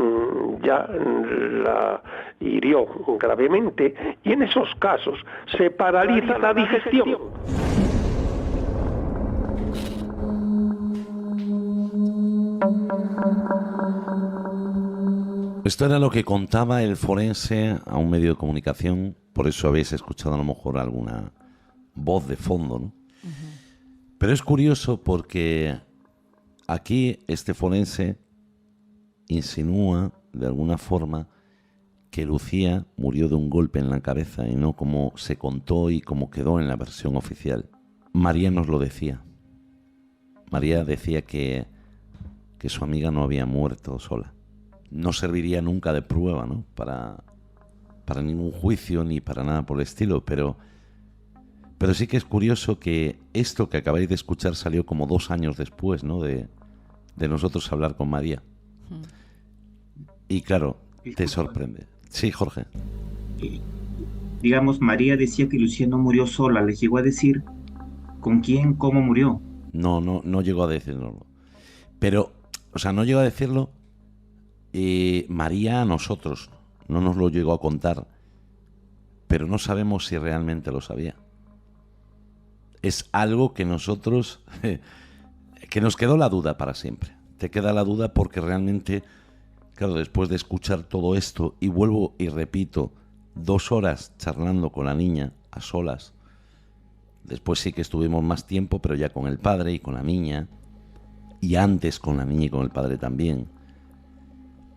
ya la hirió gravemente, y en esos casos se paraliza la digestión. Esto era lo que contaba el forense a un medio de comunicación, por eso habéis escuchado a lo mejor alguna voz de fondo, ¿no? Uh-huh. Pero es curioso porque aquí este forense insinúa de alguna forma que Lucía murió de un golpe en la cabeza y no como se contó y como quedó en la versión oficial. María nos lo decía. María decía que su amiga no había muerto sola. No serviría nunca de prueba, ¿no? Para ningún juicio ni para nada por el estilo, pero sí que es curioso que esto que acabáis de escuchar salió como 2 años después, ¿no? De nosotros hablar con María. Y claro, te sorprende. Sí, Jorge. Digamos, María decía que Lucía no murió sola. ¿Les llegó a decir con quién, cómo murió? No llegó a decirlo. Pero, o sea, no llegó a decirlo María a nosotros. No nos lo llegó a contar. Pero no sabemos si realmente lo sabía. Es algo que nosotros... que nos quedó la duda para siempre. Te queda la duda porque realmente... Claro, después de escuchar todo esto, y vuelvo y repito, 2 horas charlando con la niña a solas. Después sí que estuvimos más tiempo, pero ya con el padre y con la niña. Y antes con la niña y con el padre también.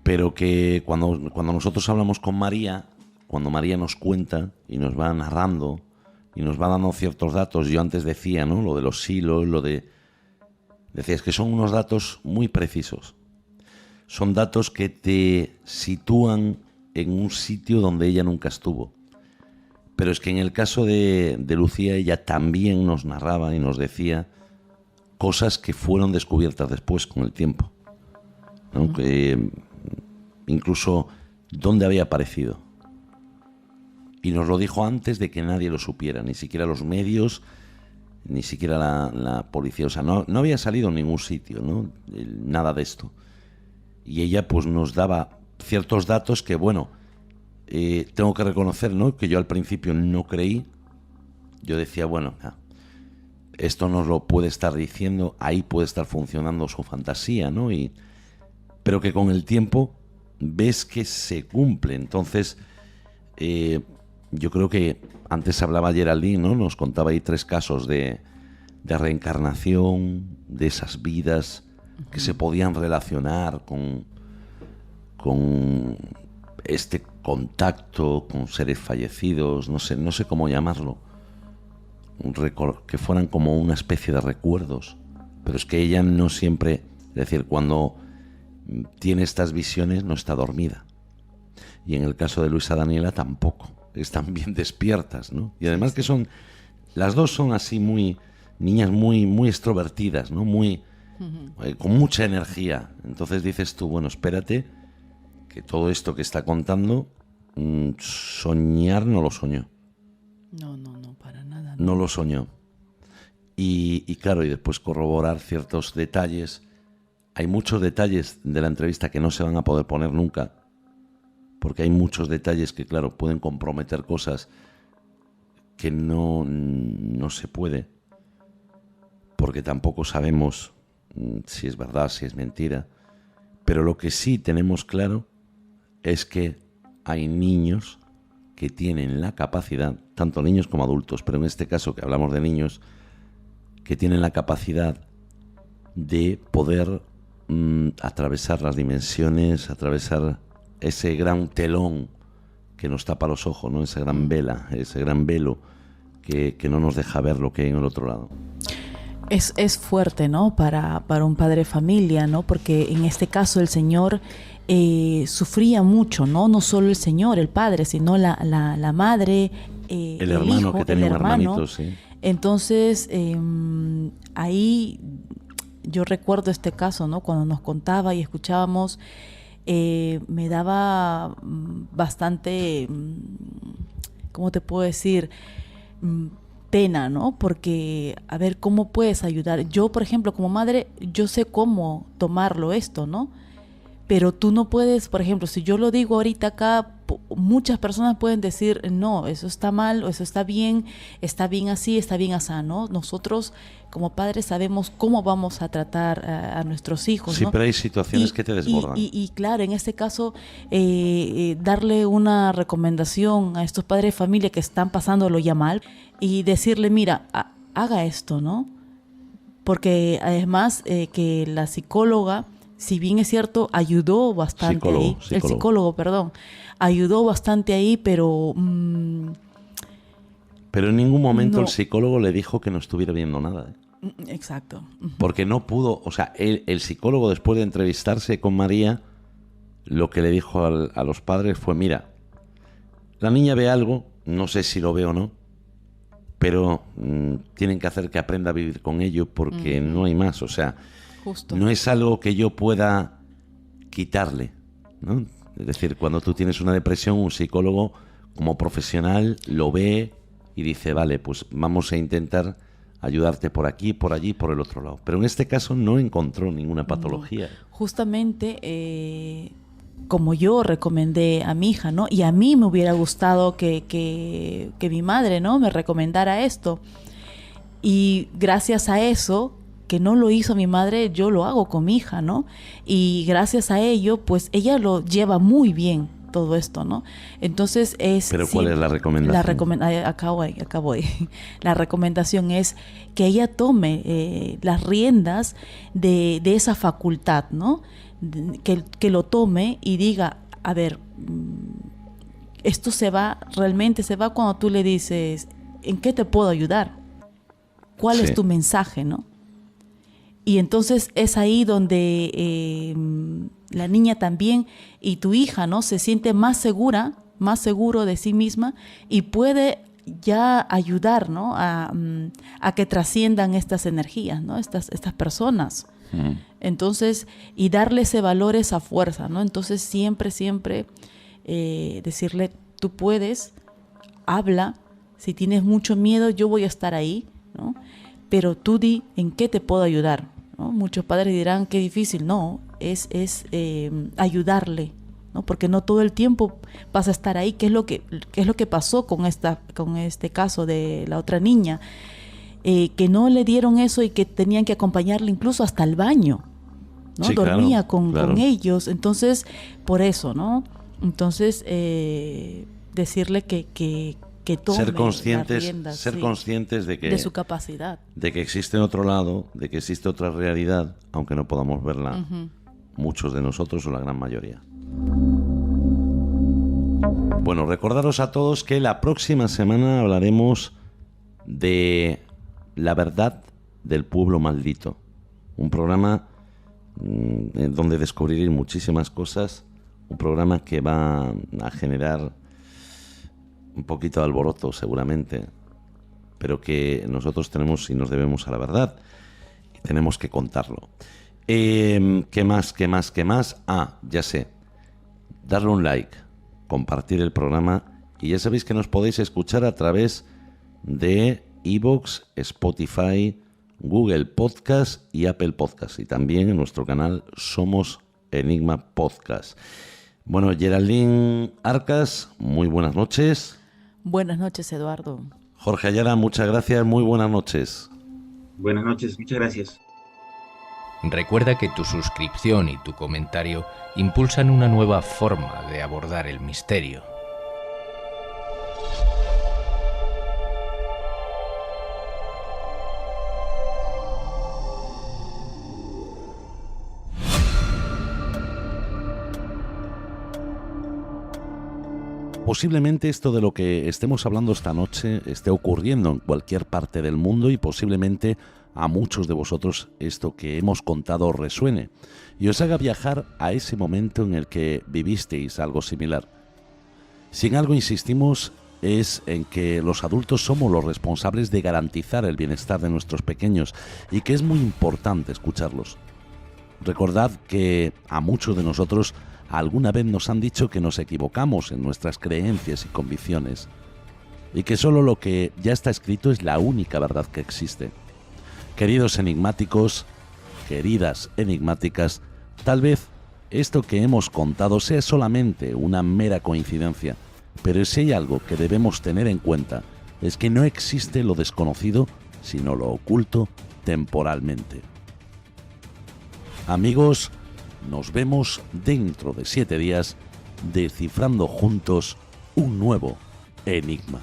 Pero que cuando nosotros hablamos con María, cuando María nos cuenta y nos va narrando y nos va dando ciertos datos, yo antes decía, ¿no? Lo de los silos, decías que son unos datos muy precisos. Son datos que te sitúan en un sitio donde ella nunca estuvo. Pero es que en el caso de Lucía, ella también nos narraba y nos decía cosas que fueron descubiertas después con el tiempo, ¿no? Que incluso dónde había aparecido. Y nos lo dijo antes de que nadie lo supiera, ni siquiera los medios, ni siquiera la policía. O sea, no había salido en ningún sitio, ¿no? Nada de esto. Y ella pues nos daba ciertos datos que, bueno, tengo que reconocer, ¿no? Que yo al principio no creí. Yo decía, bueno, esto nos lo puede estar diciendo, ahí puede estar funcionando su fantasía, ¿no? Pero que con el tiempo ves que se cumple. Entonces, yo creo que antes hablaba Geraldine, ¿no? Nos contaba ahí 3 casos de reencarnación, de esas vidas que se podían relacionar con este contacto con seres fallecidos, no sé cómo llamarlo, que fueran como una especie de recuerdos. Pero es que ella no siempre, es decir, cuando tiene estas visiones no está dormida. Y en el caso de Luisa Daniela tampoco, están bien despiertas, ¿no? Y además que las dos son así niñas muy extrovertidas, ¿no? Con mucha energía. Entonces dices tú, bueno, espérate, que todo esto que está contando, soñar no lo soñó. No, para nada. No lo soñó. Y claro, y después corroborar ciertos detalles. Hay muchos detalles de la entrevista que no se van a poder poner nunca, porque hay muchos detalles que, claro, pueden comprometer cosas que no se puede, porque tampoco sabemos si es verdad, si es mentira. Pero lo que sí tenemos claro es que hay niños que tienen la capacidad, tanto niños como adultos, pero en este caso que hablamos de niños, que tienen la capacidad de poder atravesar las dimensiones, atravesar ese gran telón que nos tapa los ojos, ¿no? Esa gran vela, ese gran velo que no nos deja ver lo que hay en el otro lado. Es fuerte, ¿no? Para un padre de familia, ¿no? Porque en este caso el señor sufría mucho, ¿no? No solo el señor, el padre, sino la madre, el hermano, hijo, que tenía un hermanito, sí. Entonces, ahí yo recuerdo este caso, ¿no? Cuando nos contaba y escuchábamos, me daba bastante, ¿cómo te puedo decir? Pena, ¿no? Porque, a ver, ¿cómo puedes ayudar? Yo, por ejemplo, como madre, yo sé cómo tomarlo esto, ¿no? Pero tú no puedes, por ejemplo, si yo lo digo ahorita acá, muchas personas pueden decir, no, eso está mal, o eso está bien así, está bien así, ¿no? Nosotros, como padres, sabemos cómo vamos a tratar a nuestros hijos, sí, ¿no? pero hay situaciones que te desbordan. Y claro, en este caso, darle una recomendación a estos padres de familia que están pasándolo ya mal y decirle, mira, haga esto, ¿no? Porque además que la psicóloga, si bien es cierto, ayudó bastante ahí. El psicólogo, perdón. Ayudó bastante ahí, pero... pero en ningún momento el psicólogo le dijo que no estuviera viendo nada. Exacto. Porque no pudo... O sea, el psicólogo, después de entrevistarse con María, lo que le dijo a los padres fue, mira, la niña ve algo, no sé si lo ve o no, pero tienen que hacer que aprenda a vivir con ello porque no hay más. O sea... Justo. No es algo que yo pueda quitarle, ¿no? Es decir, cuando tú tienes una depresión, un psicólogo como profesional lo ve y dice, vale, pues vamos a intentar ayudarte por aquí, por allí, por el otro lado. Pero en este caso no encontró ninguna patología. No. Justamente, como yo recomendé a mi hija, ¿no? Y a mí me hubiera gustado que mi madre, ¿no?, me recomendara esto. Y gracias a eso, que no lo hizo mi madre, yo lo hago con mi hija, ¿no? Y gracias a ello, pues ella lo lleva muy bien todo esto, ¿no? Entonces es... ¿Pero cuál es la recomendación? Acabo ahí. La recomendación es que ella tome las riendas de esa facultad, ¿no? Que lo tome y diga, a ver, esto realmente se va cuando tú le dices, ¿en qué te puedo ayudar? ¿Cuál es tu mensaje, no? Y entonces es ahí donde la niña también y tu hija, ¿no?, se siente más seguro de sí misma y puede ya ayudar, ¿no?, a que trasciendan estas energías, ¿no?, estas personas. Entonces, y darle ese valor, esa fuerza, ¿no? Entonces siempre decirle, tú puedes, habla, si tienes mucho miedo, yo voy a estar ahí, ¿no? Pero tú di en qué te puedo ayudar, ¿no? Muchos padres dirán qué difícil. No, es ayudarle, ¿no? Porque no todo el tiempo vas a estar ahí. ¿Qué es lo que pasó con este caso de la otra niña? Que no le dieron eso y que tenían que acompañarle incluso hasta el baño, ¿no? Sí, dormía claro. con ellos. Entonces, por eso, ¿no? Entonces, decirle que tome ser conscientes, las riendas, ser conscientes de su capacidad, de que existe otro lado, de que existe otra realidad, aunque no podamos verla, muchos de nosotros o la gran mayoría. Bueno, recordaros a todos que la próxima semana hablaremos de la verdad del pueblo maldito, un programa donde descubriréis muchísimas cosas, un programa que va a generar un poquito de alboroto seguramente, pero que nosotros tenemos y nos debemos a la verdad y tenemos que contarlo. ¿Qué más? Ya sé, darle un like, compartir el programa y ya sabéis que nos podéis escuchar a través de iVoox, Spotify, Google Podcast y Apple Podcast y también en nuestro canal Somos Enigma Podcast. Bueno, Geraldine Arcas, muy buenas noches. Buenas noches, Eduardo. Jorge Ayala, muchas gracias, muy buenas noches. Buenas noches, muchas gracias. Recuerda que tu suscripción y tu comentario impulsan una nueva forma de abordar el misterio. Posiblemente esto de lo que estemos hablando esta noche esté ocurriendo en cualquier parte del mundo y posiblemente a muchos de vosotros esto que hemos contado os resuene y os haga viajar a ese momento en el que vivisteis algo similar. Si en algo insistimos es en que los adultos somos los responsables de garantizar el bienestar de nuestros pequeños y que es muy importante escucharlos. Recordad que a muchos de nosotros alguna vez nos han dicho que nos equivocamos en nuestras creencias y convicciones, y que solo lo que ya está escrito es la única verdad que existe. Queridos enigmáticos, queridas enigmáticas, tal vez esto que hemos contado sea solamente una mera coincidencia, pero si hay algo que debemos tener en cuenta es que no existe lo desconocido, sino lo oculto temporalmente. Amigos, nos vemos dentro de 7 días descifrando juntos un nuevo enigma.